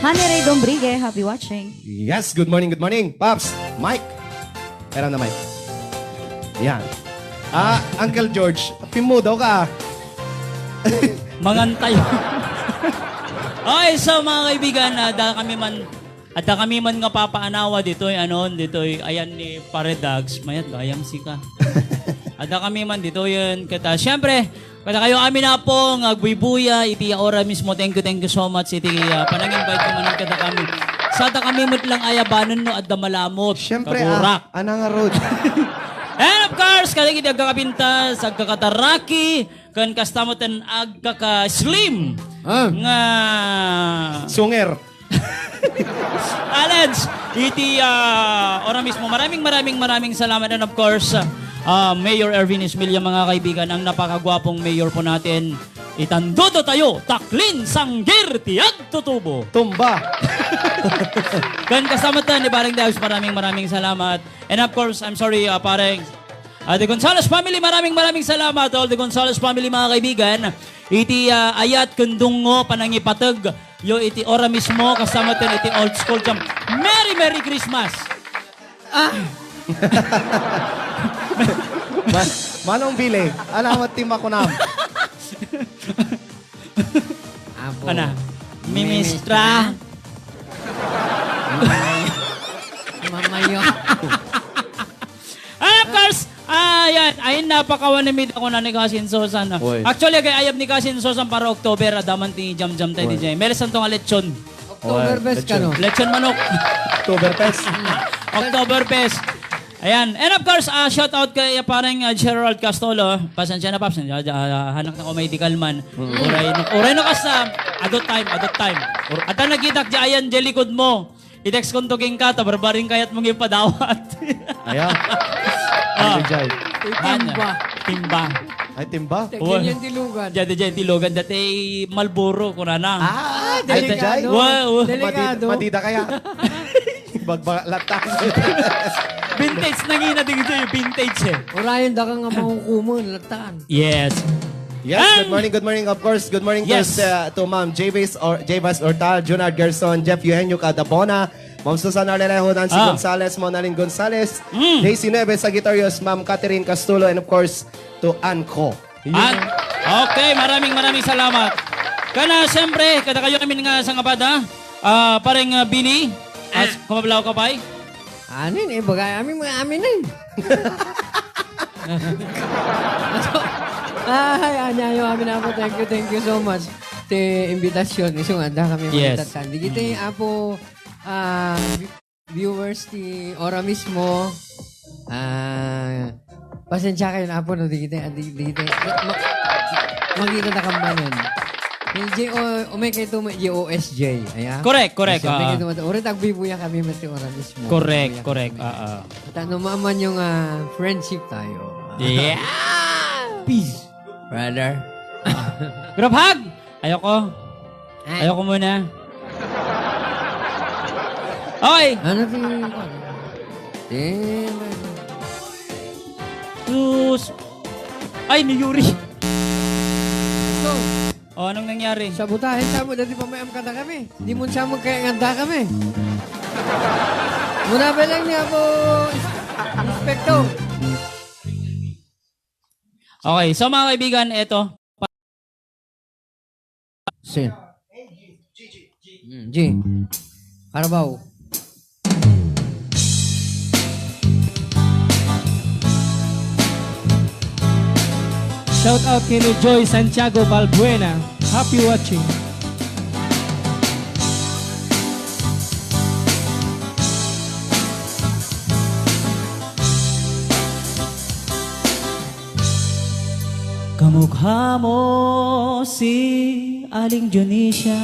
Honey Ray Dombrigue, happy watching. Yes, good morning. Pops, Mike. Meron na Mike. Yan. Uncle George, pimudo ka. Mangantay. Okay, so mga kaibigan, ada kami man nga papaanawa dito'y ayan ni Paredags, mayat gayam si ka. Ada kami man dito yun kata. Siyempre, kada kayo amin na po nga agbuibuya iti ora mismo. Thank you so much iti panang-invite ko man kada kami. Sada kami mo't lang ayabanan no at damalamot. Siyempre, kaburak. anang road. And of course, kaling iti agkakapintas, agkakataraki, kan kastamotan agkaka-slim. Nga... Sunger. Talents! Iti ora mismo. Maraming salamat. And of course, Mayor Ervin Ismilla, mga kaibigan, ang napakagwapong mayor po natin. Itandodo tayo, taklin, sanggir, tiyag, tutubo. Tumba. Kan kasama tayo ni Pareng Dags, maraming salamat. And of course, I'm sorry, Pareng. The Gonzales family, maraming salamat. All the Gonzales family, mga kaibigan. Iti ayat kundungo panangipatag. Yo iti ora mismo kasama tayo iti Old School Jam. Merry Christmas! Manong bili. Alamat tim ako nam. Ana? Mimistra. Mamayo. And of course, ayun napakawanimid ako na ni Cousin Susan. Oy. Actually, ayab ni Cousin Susan para October, adaman ti jam tayo DJ. Meron santo nga lechon. Oktoberfest ka no? Lechon manok. Oktoberfest. Oktoberfest. Ayan. And of course, shout out kay parang Gerald Castolo. Pasensya na, Paps. Hanak na ko medical man. Uray no kas adult time. At ang nagitak di ayan, jelikod mo. I-text kong tuging ka, tabarbaring kayat mong ipadawat. Ayan. Timba. Ay, timba. Tekin yung tilugan. Diyan tilogan. Dati Malboro, kunanang. Delikado. Wow. Delikado. Madida kaya. Bagbalatang. Vintage na nga natin ito yung vintage eh. Orayon da ka nga mahukumo, lataan. Yes. Yes, good morning. Of course, good morning Yes. to Ma'am Javas Ortal, Junard Gerson, Jeff Eugenio Cadabona, Ma'am Susan Arlejo, Nancy Gonzalez, Monalyn Gonzalez, Daisy Neves, Sagittarius, Ma'am Catherine Castulo, and of course, to Anco. Okay, maraming salamat. Kana, siyempre, kada kayo kami nga sa ngapada, parang Bini, kumablaw ka pa Anin eh, bagay amin eh. Ay, anyayo amin ako. Thank you so much. Te invitasyon. Isong anda kami Yes. magtatan. Di kita apo viewers ti ora mismo. Pasensya kayo na apo no. Di kita magkita na kambanan. Umay kayo ito JOSJ. Ayan? Correct. Uri tagbibuya kami mati ora mismo. Correct. At ano maman yung friendship tayo. Yeah. Peace. Brother. Group hug! Ayoko. Ayoko muna. Okay. Ano si... Sus. Ay, ni Yuri. So, O, anong nangyari? sabutahin sa mo, dati pa may amkata kami. Di mo siya magkaya nganda kami. Muna ba lang niya po, inspector? Okay, so mga kaibigan, eto. Sin. G. Carabao. Shout out kay Joy Santiago Balbuena. Happy watching. Kamukha mo si Aling Dionisio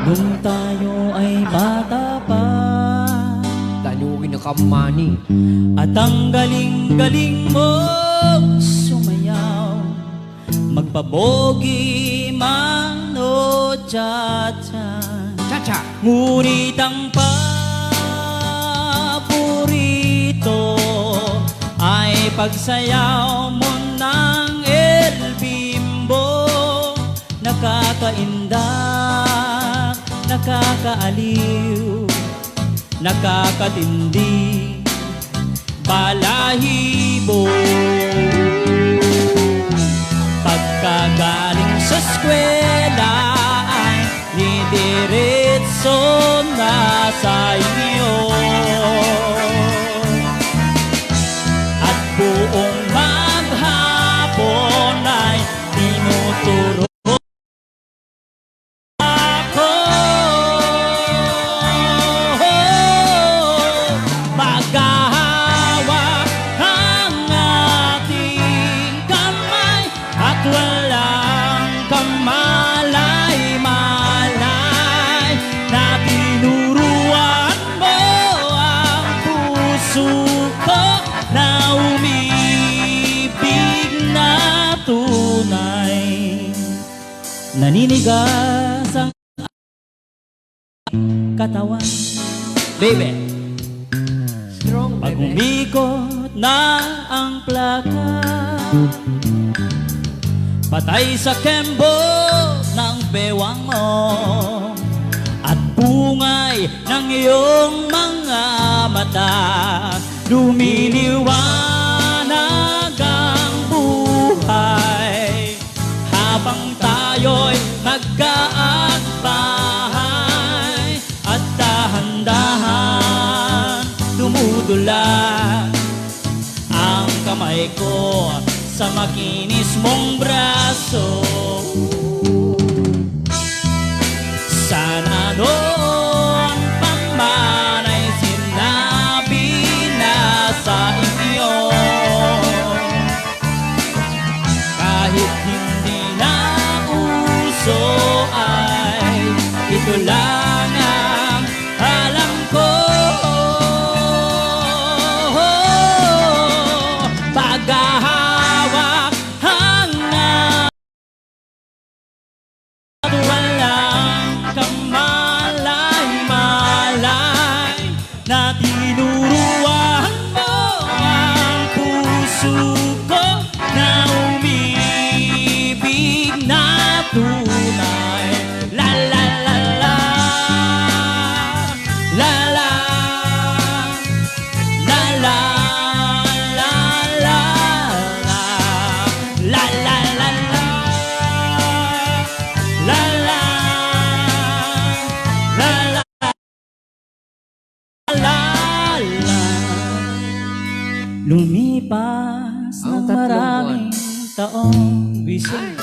nung tayo ay bata pa. Dalukin na kamani. At ang galing-galing mong sumayaw, magpabogi man o cha-cha. Chacha. Ngunit ang paborito ay pagsayaw mo ng El Bimbo. Nakakaindak, nakakaaliw, nakakatindi, balahibo. Pagkagaling sa eskwela ay didiretso na sa inyo. At buong maghapon ay tinuturo ako. Maghahawak ang ating kamay at walang kamalay-malay na tinuruan mo ang puso ko na umibig na tunay. Naninigas ang katawan, baby. Strong, Pag baby. umikot na ang plaka, patay sa kembo ng bewang mo at bungay ng iyong mga mata. Lumiliwanag ang buhay habang tayo'y magkaakbahay at dahan-dahan dumudulas ang kamay ko sa makinis mong braso. Sana noon pa man ay sinabi na sa inyo, kahit hindi na uso ay ito lang ang alam ko. Paghahawak hanggang at walang kamalay-malay na tinuruan mo ang puso ko na umibig na tunay. La la la la, la la, la la, la la, la la la la, la la, la la, la la. Lumipas Ang ng tatlong maraming taong bisig,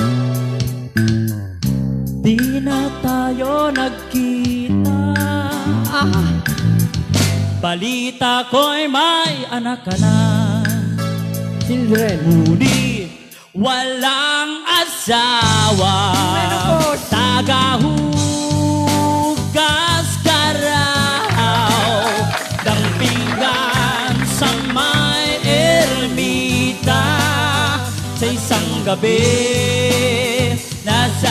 di na tayo nagkita. Balita ko'y may anak ka na, Children. ngunit walang asawa. Menopause. Tagahugas ka raw ng pinggan sa may ermita sa isang gabi na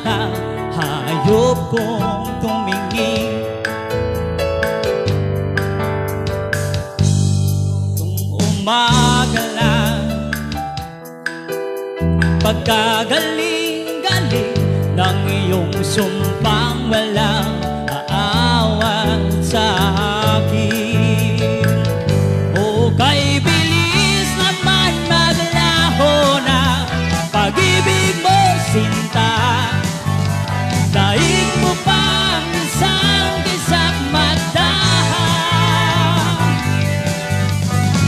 mata, hayop kong tumingin. Kung umaga lang, pagkagaling-galing ng iyong sumpang walang aawat sa akin. O kay bilis naman maglaho na pag-ibig mo sinta, daig mo pang isang kisap mata.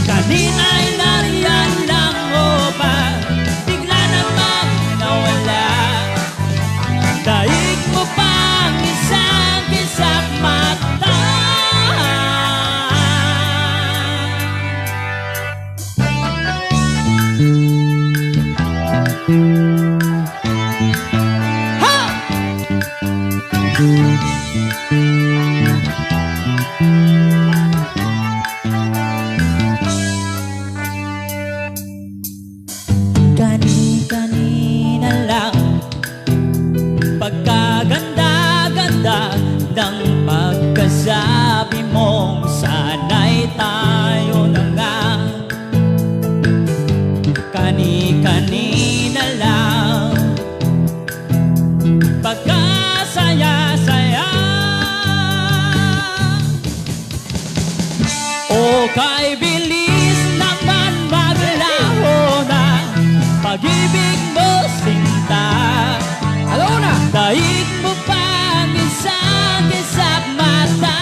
Kanina'y nariyan lang o ba, bigla namang nawala. Daig mo pang isang kisap mata. Kani-kanina lang, pagkaganda-ganda ng pagkasabi mong sana'y tayo na nga. Kani-kanina lang, pagkasaya-saya. O kay bilis naman maglaho na pag-ibig mo sinta, alona, daig mo pang isang kisap mata.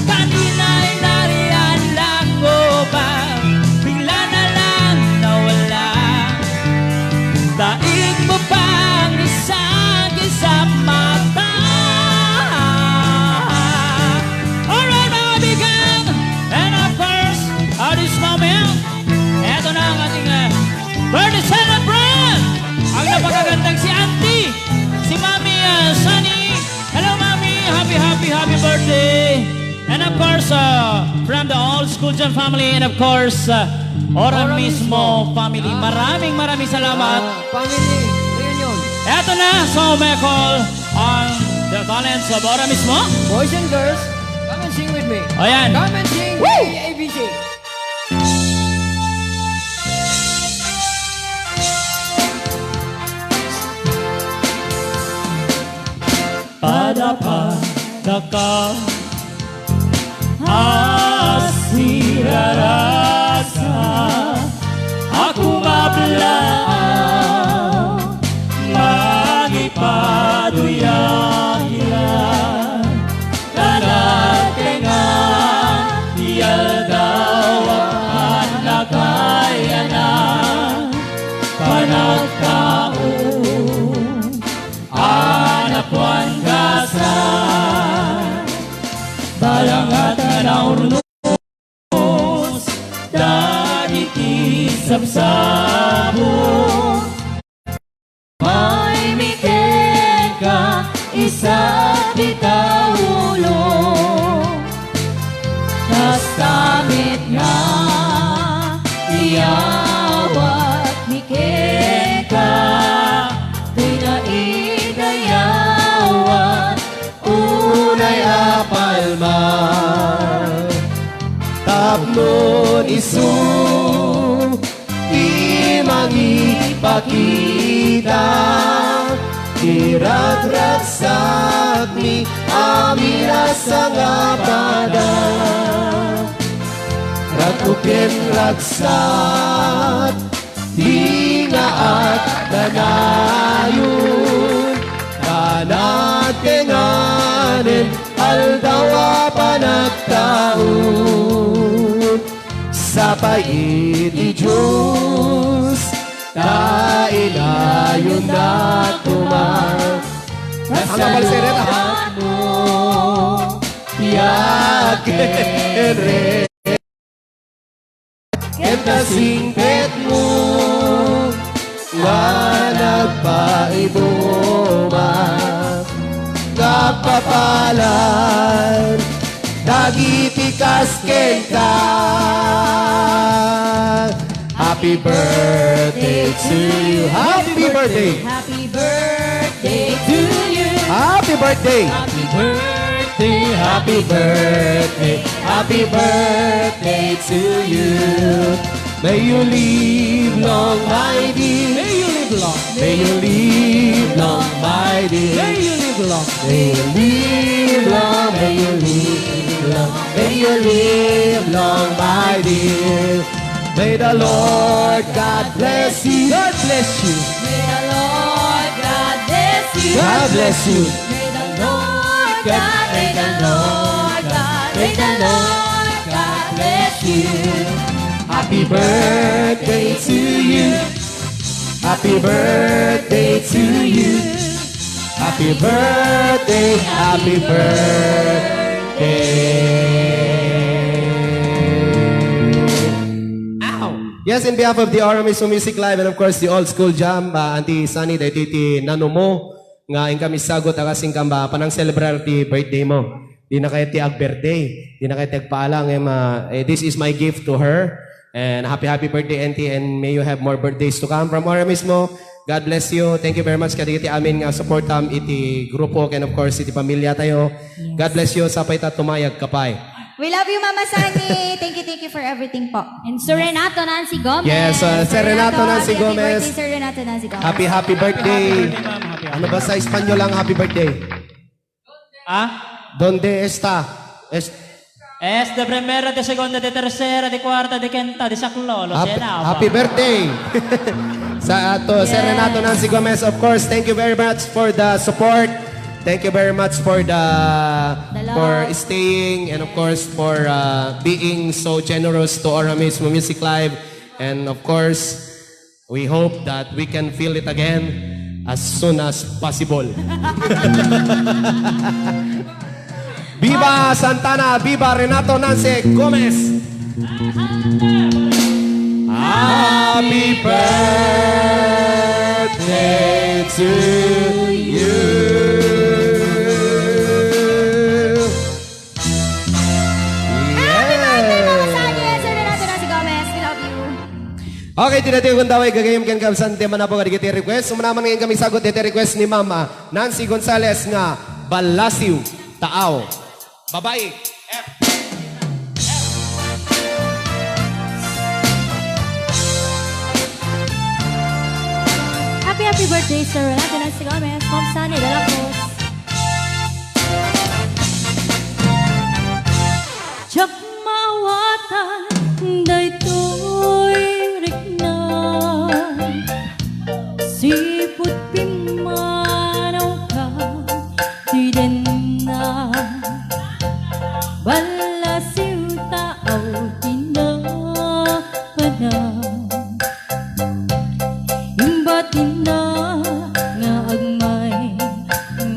Kanina'y nariyan lang o ba, bigla na lang nawala. Daig mo pang isang kisap mata. Alright mga bigang, and of course, at this moment, eto na ang ating birthday celebrant! Ang napakagandang si Auntie, si Mami Sunny. Hello Mami, happy birthday! And of course, from the Old School John family, and of course, Ora Mismo family. Maraming salamat. Family reunion. Eto na, so may call on the talents of Ora Mismo. Boys and girls, come and sing with me. O yan. Come and sing the ABC. Padapa-daka asirarasa aku mablaan magipaduyan kanatengan yaldawan nakayanan panagkaon anapuan gasan balangatan aurnos dagiti sabsabon may miken ka isa't bitaulo nastamit nga iyawat miken ka tinaidayawan Unay apalman tapnon isu di mangipakita irat-ratsak mi amirasa nga pada ratukin ratsat di nga at danayon kanatenganin aldawa panagtaon sa pait ni Diyos tailayon na tuman kasalahan mo yakin rin kasingpet mo nga nagpaibuman kapapalan dagiti kasken ka Happy birthday to you. Happy birthday. Happy birthday to you. Happy birthday. Happy birthday, Happy birthday. Happy birthday to you. May you live long, my dear. May you live long. May you live long, my dear. May you live long. May you live long, may you live long, may you live long, my dear. May the Lord God bless you. God bless you. May the Lord God bless you. God bless you. May the Lord God, may the Lord God, may the Lord God bless you. Happy birthday to you. Happy birthday to you. Happy birthday, happy birthday. Yes, in behalf of the Aura Mismo Music Live and of course the Old School Jam, Auntie Sunny, dahiti nanumo, nga in kami sagot akasing kamba panang celebrar ti birthday mo. Di na kayo ti birthday, di na kayo ti agpaalang. This is my gift to her. And happy birthday, Auntie, and may you have more birthdays to come from Aura Mismo. God bless you. Thank you very much kadagiti amin nga support iti grupo and of course iti pamilya tayo. God bless you. Sapay ta tumayag kapay. We love you, Mama Sunny. Thank you for everything po. And Sir Renato Nancy Gomez. Yes, Sir Renato Nancy Happy Gomez. birthday, Sir Renato Nancy Gomez. Happy birthday. Ano ba sa Espanyol lang happy birthday? Ah? Donde está? Es de primera, de segunda, de tercera, de cuarta, de quinta, de saklo. Lo Happy birthday. Sa ato, Sir Renato Nancy Gomez, of course, thank you very much for the support. Thank you very much for for staying and of course for being so generous to Aura Mismo Music Live. And of course, we hope that we can feel it again as soon as possible. Viva Santana! Viva Renato Nancy Gomez! Happy birthday to you! Okay, tinatiyog kong daway, gagayom kan kamsan tema na po kadigiti request. Sumanaman ngayon kami sagot dito request ni Mama Nancy Gonzalez nga Balasiw, Taaw. Babae. Happy birthday, Sir Renato Nancy Gomez. Mom Sunny de la Cruz. Chak mawatan daytoy riknan siput pimanaw ka di din na balasiw taaw tinapanan imbatin na nga agmay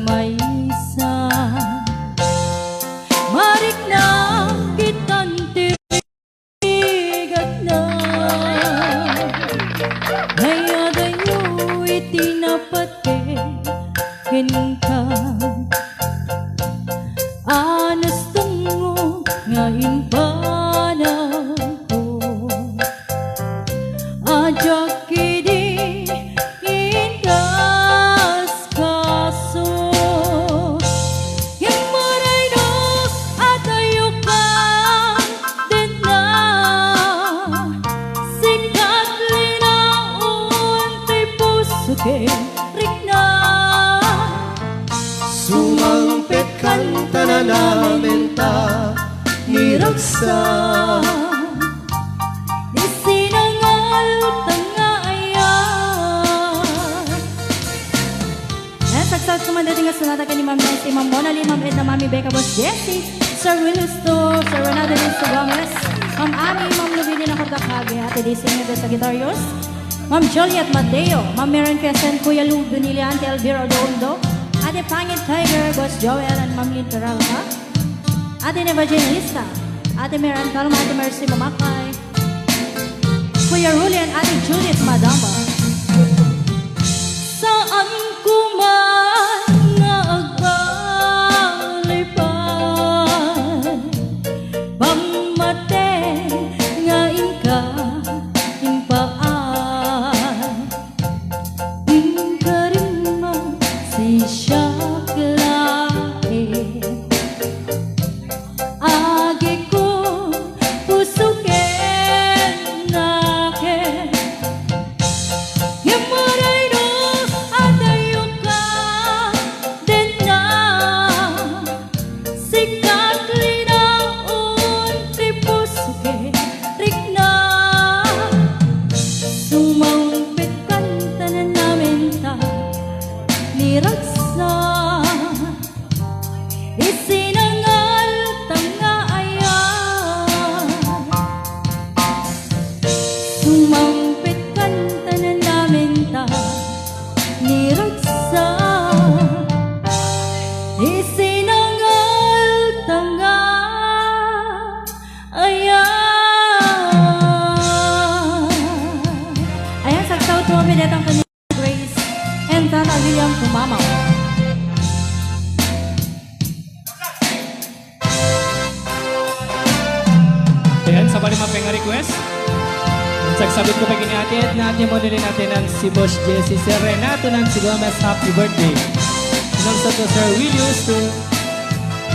maysa marik na kitan tigag na hayadayo itinapate kinka anas tungo nga inpanang ko ajak kidi indas kaso yang maray no at ayukan din na sikat linaon tay puso kay rikna Sumangpet kanta na namin ta ni Ragsa. isinangal tangayan. And success kumandating nga sunata ka ni Ma'am Nancy, Ma'am Mona Lee, Ma'am Edna, Mami Becca, Boss Jessie, Sir Willis to, Sir Renato Nancy Gomez, Ma'am Ami, Ma'am Lubini na Kagakage, Ate Daisy Neda Sagitarios, Ma'am Juliet Mateo, Ma'am Maren Crescent, Kuya Lou Dunilla, Ante Elvira Dondo, Ate Pangit Tiger, Boss Joel, and Ma'am Lynn Peralta, Ate Neva Jenalista, Ate Miran Calma, Ate Mercy Mamakay, Kuya Ruli and Ate Judith Madamba. Saan kuman nga agbalipay, pamate nga inka, raksa isinangal tanga ayan sumampit kanta na namin ta ni raksa isinangal tanga ayan. Ayan, saksaw to minetang kanya Grace and Tana William Kumamaw. Ayan, sa bali mga request. Sagsabit ko pa kiniatid na ating modulin natin ang si Boss Jesse Sir Renato ng si Gomez, happy birthday. Inang sa to Sir Willius, to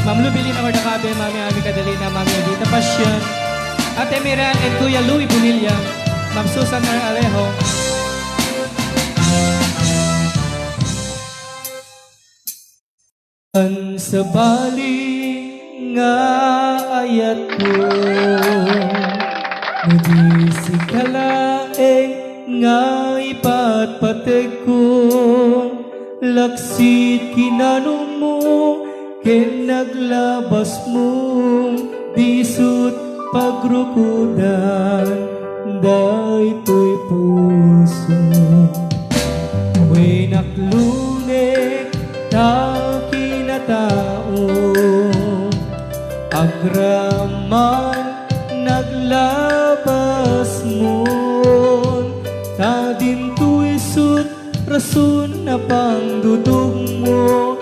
Ma'am Lubilin ng Ordakabe, Mami Ami Cadalina, Mami Adita Passion, Ate Miran and Kuya Louie Bonilla, Ma'am Susan R. Alejo. Ang sa bali nga ayat ko nagisi kalaeng nga ipatpatek ko laksit kinanong mo ken naglabas mo disut pagrukudan daytoy puso way naklunek ta kinatao agraman naglabas mo ta din tu isut rason na pangdudog mo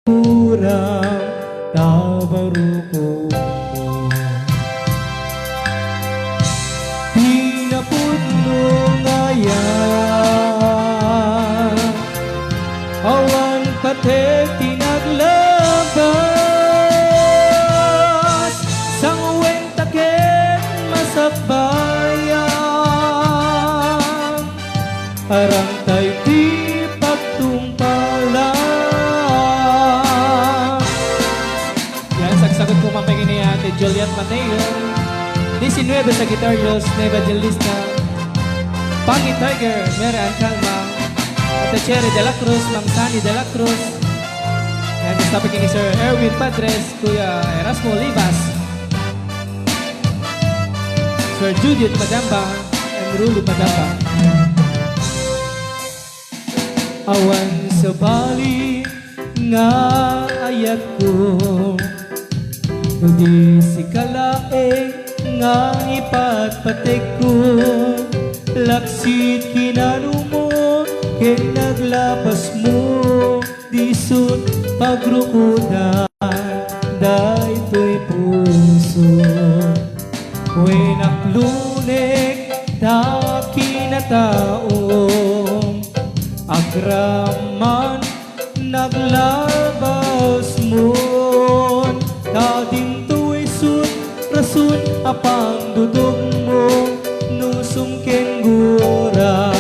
kurang tabaruko mo pinapod mo ngayon awan patek tinaglabas sang wentaket masakbayan arang tay ti pagtumpalan. Yan, sagsagot ko mapagin ni Ate Juliet Mateo 19 sa Guitarlos na Evangelista Pangi Tiger, Mera Calma Ate Cherry de la Cruz, Ma'am Sani de la Cruz. And this topic ni Sir Erwin Padres, Kuya Erasmo Olivas, Sir Judith Madamba, and Rulo Madamba. Awan sa bali nga ayat ko, hindi si kalaeng nga ipatpatek ko, laksit kinano mo, ken naglabas mo, disut pagrukudan, daytoy puso. When naklunek, ta kinataong, agraman, naglabas mo, ta dinto isut, rason apang dudog mo, nusong ken gurang,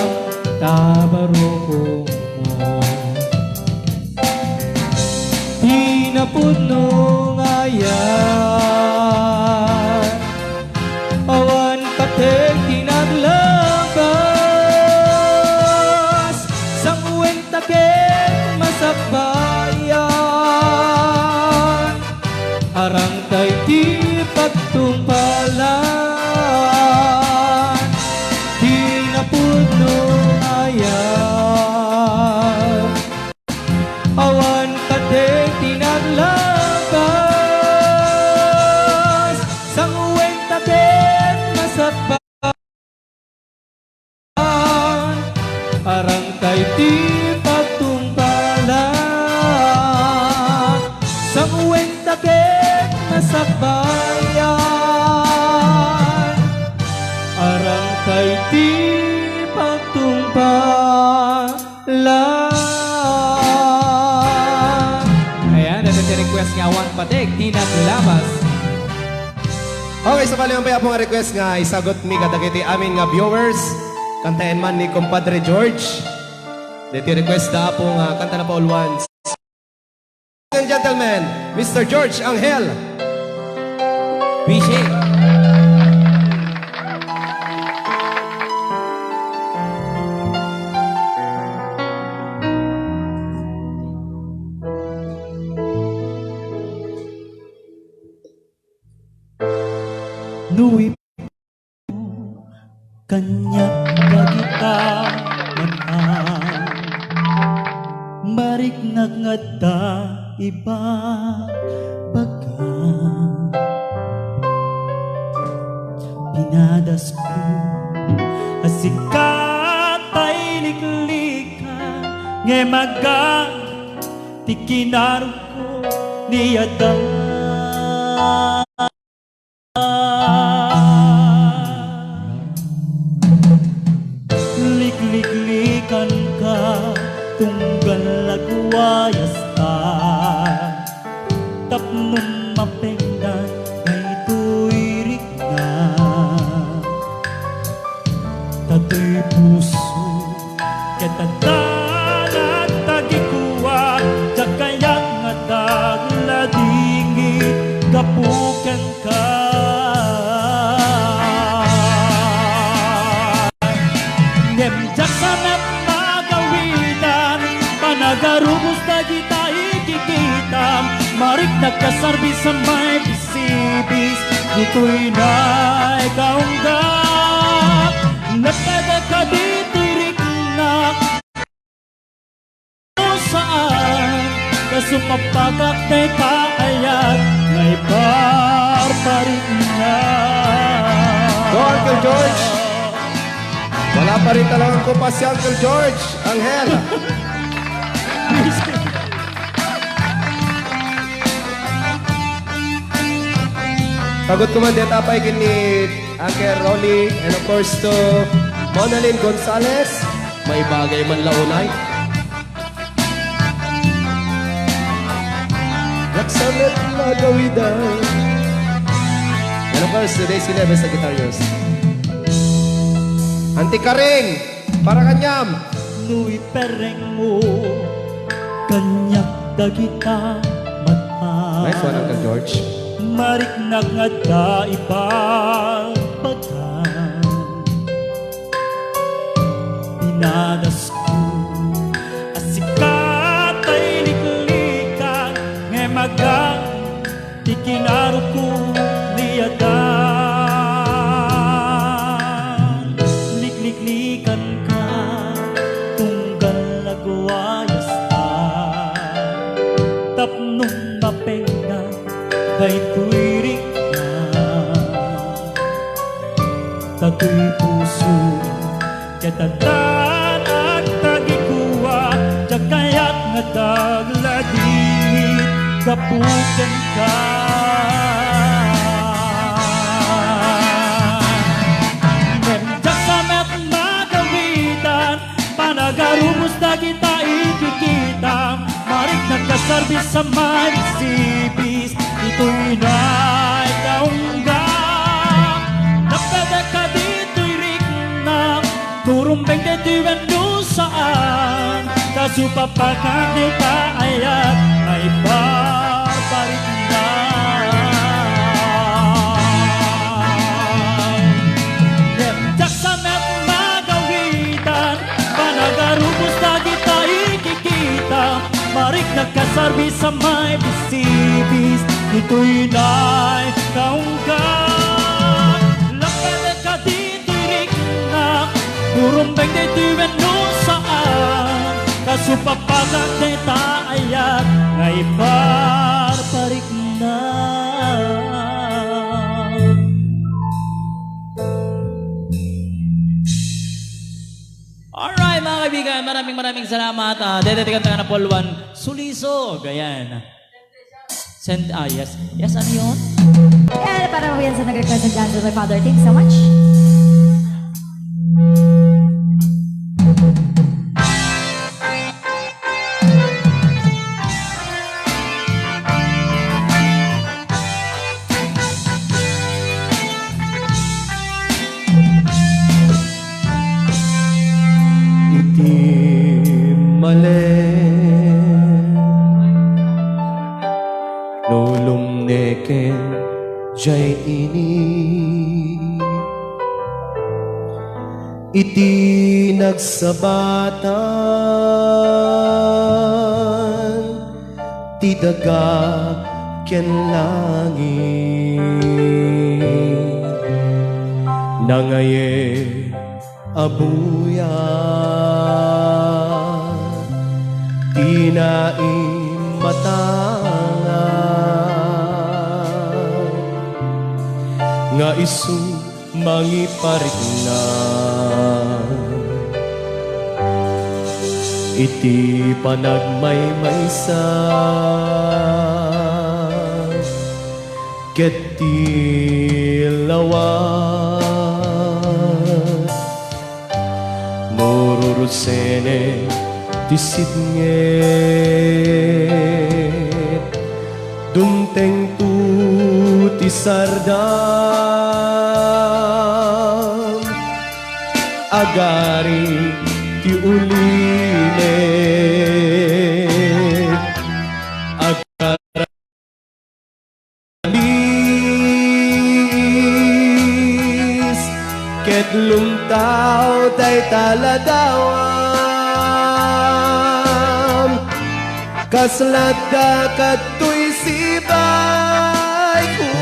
tabaruko mo. Pinapuno ngayon, awan patek tinaglabas, sang uwentaket masakbayan, arang tay ti pagtumpalan, pinapuno ngayon, awan patek tinaglabas, sang uwentaket masakbayan, arang tay ti pagtumpalan, sang uwentaket masakbayan, arang tay ti pagtumpalan. Ayan, ito si request nga awan patek, di naglabas. Okay, sa bali ang mga request nga isagot mi kadagiti amin nga viewers. Kantahin man ni Compadre George. Dito request na po nga kanta na pa all once. Ladies and gentlemen, Mr. George Angel. Bishi. kanyak dagita manang marik ngagngada iba baga pinadas ko asikatay liklika ngemaga tikinaru ko niyada liklikan ka tunggal lagwayas ta tapnon mapengdan kay tuirik na tatoy puso ketadan at tagikuwa jakayak nga dagladingit kapukan ka nemjak sanat magawitan panagarubos na kita ikikitam marik nagkasarbi sa may bisibis dito'y na ikaunggap nagkadaka dito'y riknak saan kasumapagak na kaayat may barbarik na Go, Uncle George! Wala pa rin talagang kupas si Uncle George, Angel. Pagod ko man dito tapay kini Uncle Rolly and of course to Monalyn Gonzalez. May bagay man launay. Nagsalit na gawidan. And of course to Daisy Leves sa guitarist. Auntie Karing, para kanyam. Nui pereng mo kanyak dagita mata Nice one, Uncle George. marik nagngada ibang bagan pinadas ko asikatay liklikan ngemagang tikinaru ko liyadan liklikan ka tunggal lagwayas ta tapnong mapengna kay tuirik na tatoy puso ketatan at tagikuwa jakayat nga dagladingit kapuken ka nemjak samet magawitan panagarubos na kita ikikitam marik nagkasarbis sa may bisibis ito'y na'y kaunggap napedeka dito'y riknak turumbeng dito'y wenusaan kasupapakan di kaayat ay barbarik na nemjak samet magawitan panagarubos na kita ikikita marik nagkasarbi sa may bisibis ito'y na'y kaunggap lapedeka dito'y riknak turumbeng dito'y wenusaan kasupapagan di taayat ngay barbarik na Alright mga kaibigan, maraming salamat. Dedetikan tayo na Polwan Sulisog. Ayan. Yes. Yes, ano yun? And para po yan sa nag-request ng dance with my father. Thank you so much. Iti mali nulum neken jay ini iti nagsabatan ti daga ken langit nangaye abuya tinaing matanga nga isu mangiparigna iti panagmaymaysa ket tilawas nururusene tisidnget dumteng tu tisardam agari ti uline agaris ket lumtaw tay taladawam kaslat da katoy sibay ko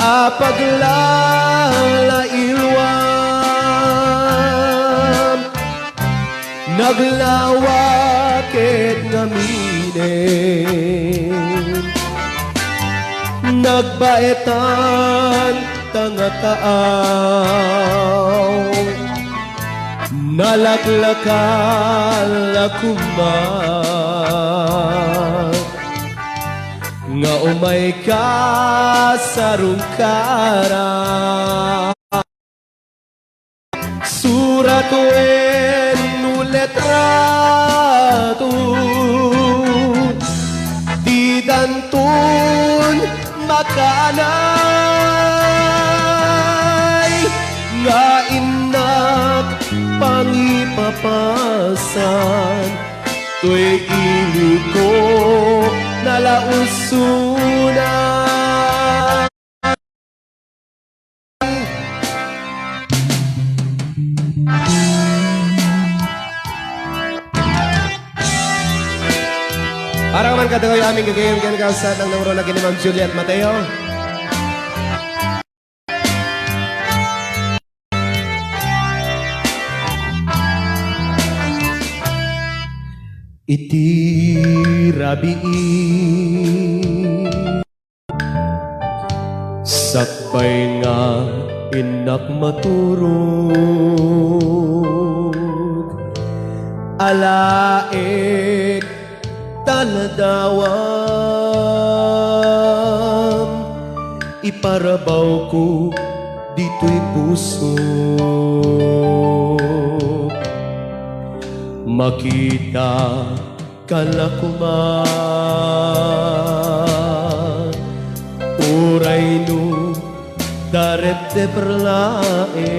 apaglailwam naglawakit ngaminin nagbaetan tangataaw nalaklakal akuman nga umay ka sarungkara suratu enu letratu didantun makanay nga inak pangipapasan tuy ili ko nalausunan para man kadagoy aming gagayong ganagawsat ang numero na Ma'am Juliet Mateo. Iti rabii sakbay nga inak maturog alaek taladawam iparabaw ko dito'y puso makita kalakuman uray no darete perlaeng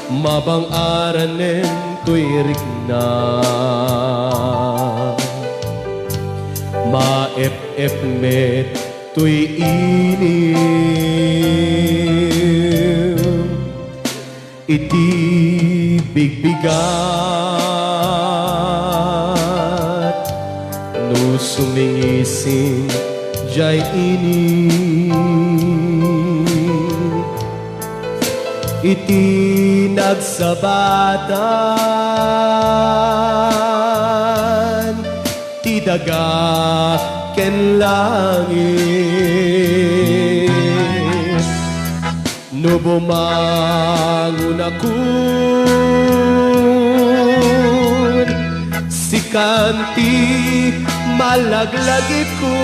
mabang aranen tuirik na maep-ep met tuy inim iti bigbigat no sumingising jay ini iti nagsabatan ti daga ken langit no bumangon akun si kanti malaglagit ko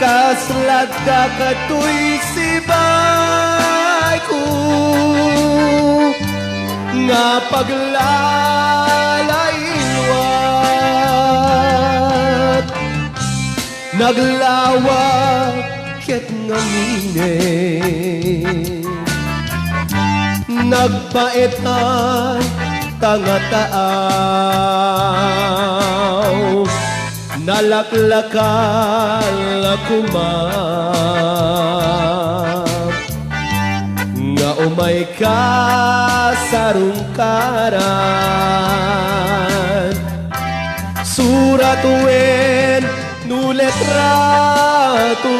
kaslat da katoy sibay ko nga paglalayuat naglawak ket ngamine nagpaetan tangataaw nalaklakal akuman nga umay ka sarungkaran suratuen no suletrato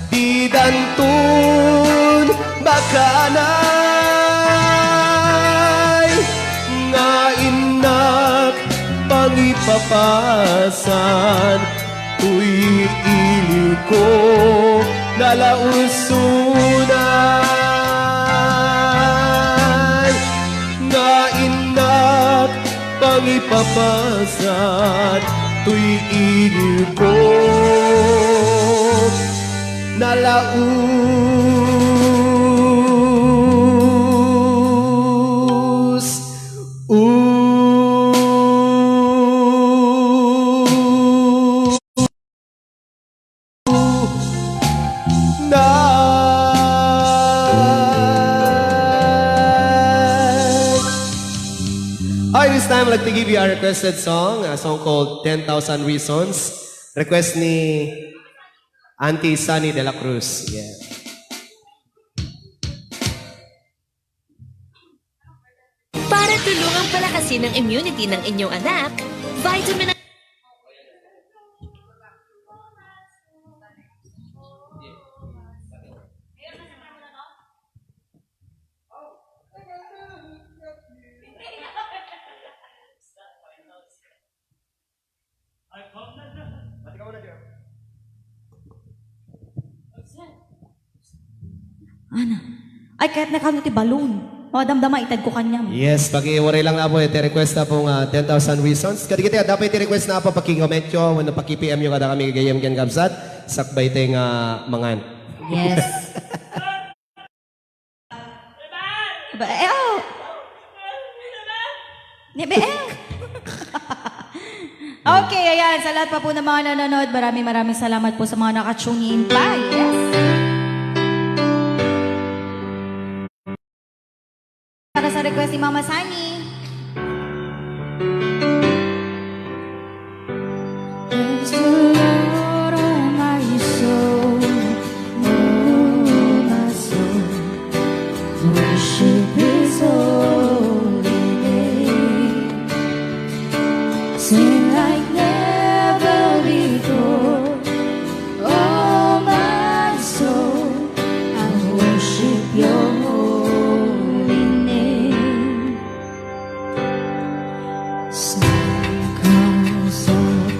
di dantun bakanay nga inak pangipapasan tuy ili ko nalausunan nga inak pangipapasan tuy ili ko nalaus Alright, this time I'd like to give you a requested song, a song called 10,000 Reasons. Request ni Auntie Sunny de la Cruz. Yeah. Para tulungang palakasin ang immunity ng inyong anak, vitamin Ana. Ay, kahit nakano ti balloon. O, damdama, itag ko kanya. Yes, pag-iwaray lang na po, iti-request na pong 10,000 Reasons. Kadi-kati, dapat iti-request na po paki-comment nyo, wano paki-PM nyo kada kami gagayam kyan kapsat, sakbay tayo nga mangan. Yes. Beel! Ni Beel! Okay, ayan. Sa lahat pa po ng mga nanonood, maraming salamat po sa mga nakatune in pa. Yes. Para sa request ni Mama Sani. Praise the Lord, oh my soul, oh my soul, worship His holy name. Sing like never before, oh my soul, I worship Your holy name. Sun comes up,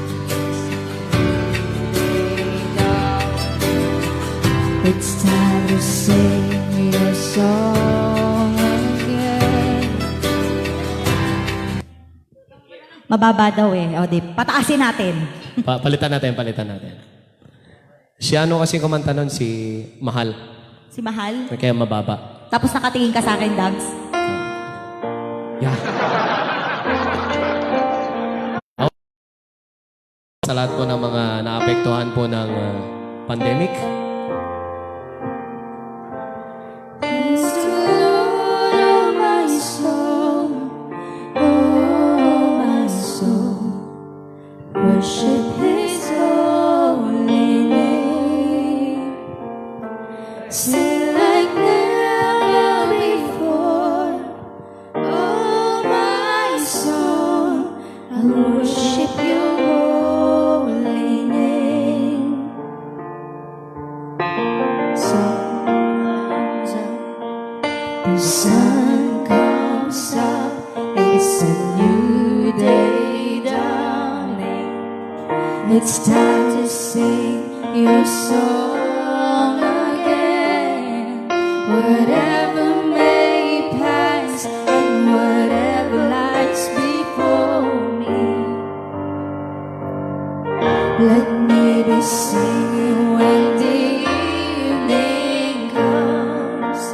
it's time to sing your song again. Mababa daw eh. O di, pataasin natin. Palitan natin. Si ano kasi kumanta nun? Si Mahal. Si Mahal. Kaya mababa. Tapos nakatingin ka sa akin, Dags. Yeah. Sa lahat po ng mga naapektuhan po ng pandemic. Praise the Lord, oh my soul, oh my soul, worship His holy name. Sing like never before, oh my soul, I worship Your holy name. The sun comes up, it's a new day dawning. It's time to sing your song again. Whatever may pass and whatever lies before me, let me be singing when the evening comes.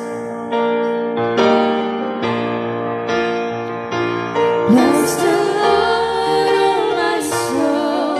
Bless the Lord, oh my soul,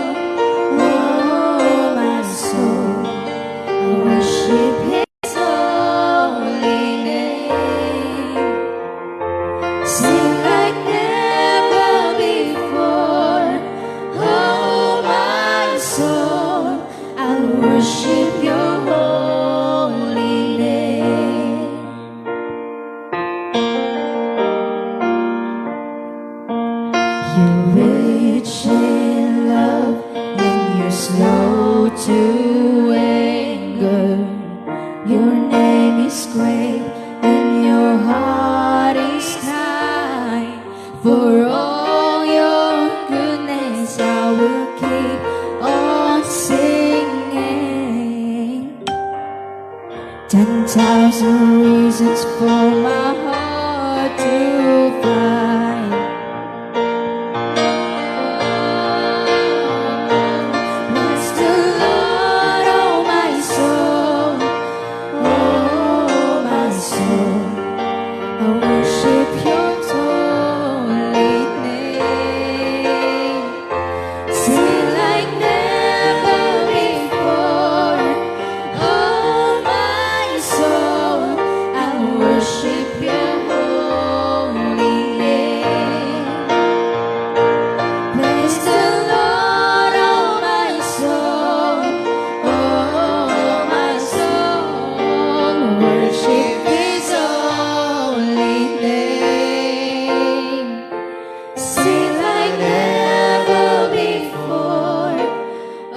10,000 reasons for my heart to find. Bless the Lord, oh my soul, oh my soul. I worship your holy name. Sing like never before. Oh my soul, I worship your holy name. Praise the Lord, oh my soul, oh my soul. Worship His holy name. Sing like never before.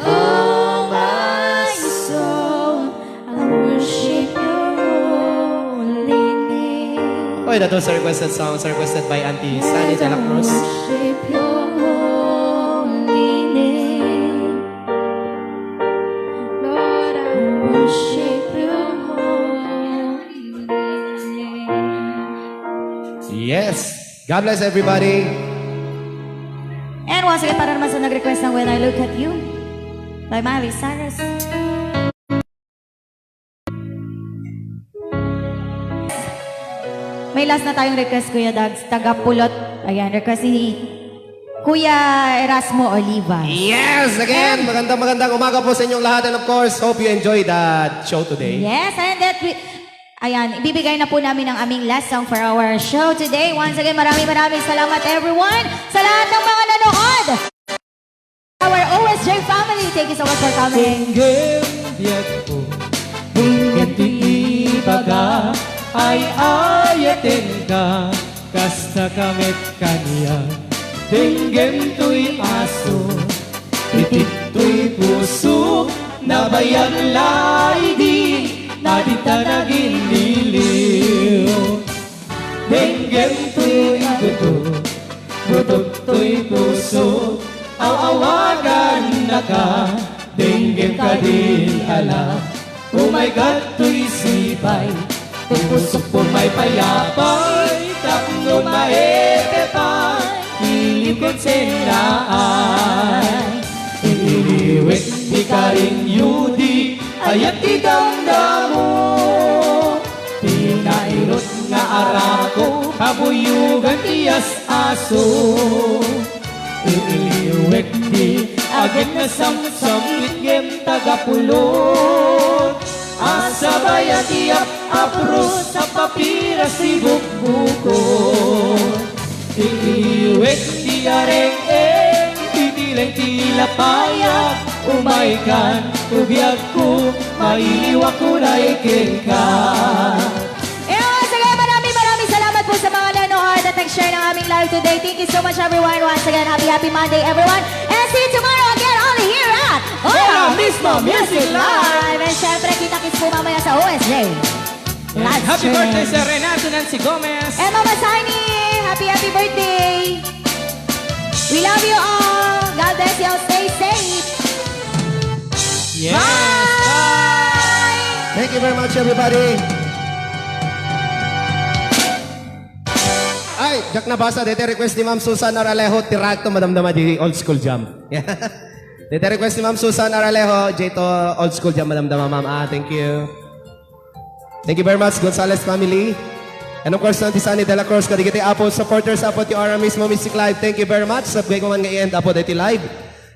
Oh my soul, I worship your holy name. Okay, that was a requested songs requested by Auntie Sunny de la Cruz. Worship your holy name. Lord, I worship your holy name. Yes. God bless everybody. And once again, para naman sa nag-request ng When I Look at You by Miley Cyrus. May last na tayong request, Kuya Dags. Taga-Pulot. Ayan, request ni Kuya Erasmo Oliva. Yes, again, magandang umaga po sa inyong lahat, and of course, hope you enjoyed the show today. Yes, and that ayan, ibibigay na po namin ang aming last song for our show today. Once again, maraming salamat everyone sa lahat ng mga nanood. Our OSJ family, thank you so much for coming. Tinggem diat ko, tinggem ti ibaga, ay ayatin ka, kasta kamit kaniya. Tinggem tuy aso, titik tuy puso, nabayan laidi, nadita naging liliw. Tinggem tuy guto, gutot tuy puso, awawagan na ka, tinggem ka din ala. Oh my God, tuy sipay, pusok po may payapay, tapno maepepay, ilikot senaan. Iliwit di ka rin yudi, ayat idamdamo. Pinairot nga arako, kabuyugan tiyas aso. Iliwit di, agad na samsamit gem tagapulot. Asa bayan tiap apros sa papira si bukbukon. Iliwek di areng-eng, titileng tilapayag. Umaikan, ubiyag ko, mailiwak ko na ikin ka. Once again, maraming salamat po sa mga nanood at nag-share ng aming live today. Thank you so much everyone. Once again, happy Monday everyone. And see you tomorrow again only here at Hora Mismo Music Live! And syempre, kita-kits po mamaya sa OSJ. Live Happy stream. birthday sa Renato Nancy Gomez! And Mama Sunny, happy birthday. We love you all. God bless you all. Stay safe. Yes! Bye! Thank you very much, everybody. Ay, Jack nabasa, dito request ni Ma'am Susan Aralejo, tirakto madamdama di old school jam. Dito request ni Ma'am Susan Aralejo, dito old school jam madamdama, Ma'am. Thank you. Thank you very much, Gonzales family. And of course, Auntie Sunny de la Cruz, kadigiti Apo, supporters Apo ti Ora Mismo Music Live. Thank you very much. Sabgay ko man nga i-end Apo dito live.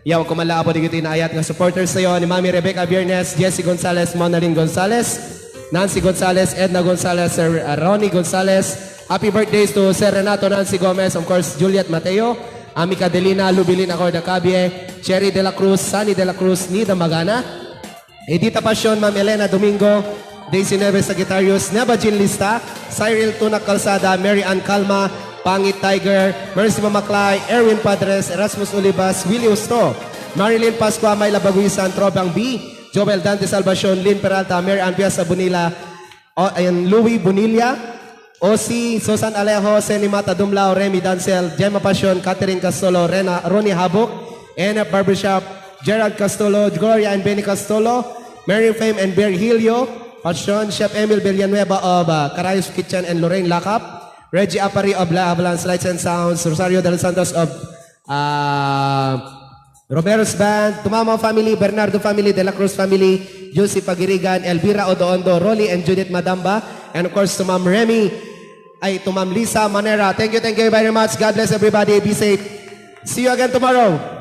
Yaw ko man la Apo digiti na ayat nga supporters sayo ni Mami Rebecca Biernes, Jessie Gonzales, Monalyn Gonzales, Nancy Gonzales, Edna Gonzales, Sir Ronnie Gonzales. Happy birthdays to Sir Renato Nancy Gomez, of course, Juliet Mateo, Amica Delina, Lubilin Acorda Cabie, Cherry de la Cruz, Sunny de la Cruz, Nida Magana, Edita Passion, Ma'am Elena Domingo, Daisy Neves Sagittarius, Neba Jean Lista, Cyril Tunak Calzada, Mary Ann Calma, Pangit Tiger, Mercy Mamaclay, Erwin Padres, Erasmus Olivas, Willie Usto, Marilyn Pascua, Mayla Baguisan, Trobang B, Joel Dante Salvacion, Lynn Peralta, Mary Ann Piazza Bonilla, Louis Bonilla, Osi, Susan Alejo, Seni Mata Dumlao, Remy Dancel, Gemma Passion, Catherine Castolo, Ronnie Habok, NF Barbershop, Gerald Castolo, Gloria and Benny Castolo, Mary Fame and Bear Hilio, Passion, Chef Emil Villanueva of Carayos Kitchen and Lorraine Lacap, Reggie Apari of La Avalanche Lights and Sounds, Rosario de los Santos of Romero's Band, Tumama family, Bernardo family, De La Cruz family, Josie Pagirigan, Elvira Odoondo, Rolly and Judith Madamba, and of course to Ma'am Remy, to Ma'am Lisa Manera. Thank you very much. God bless everybody. Be safe. See you again tomorrow.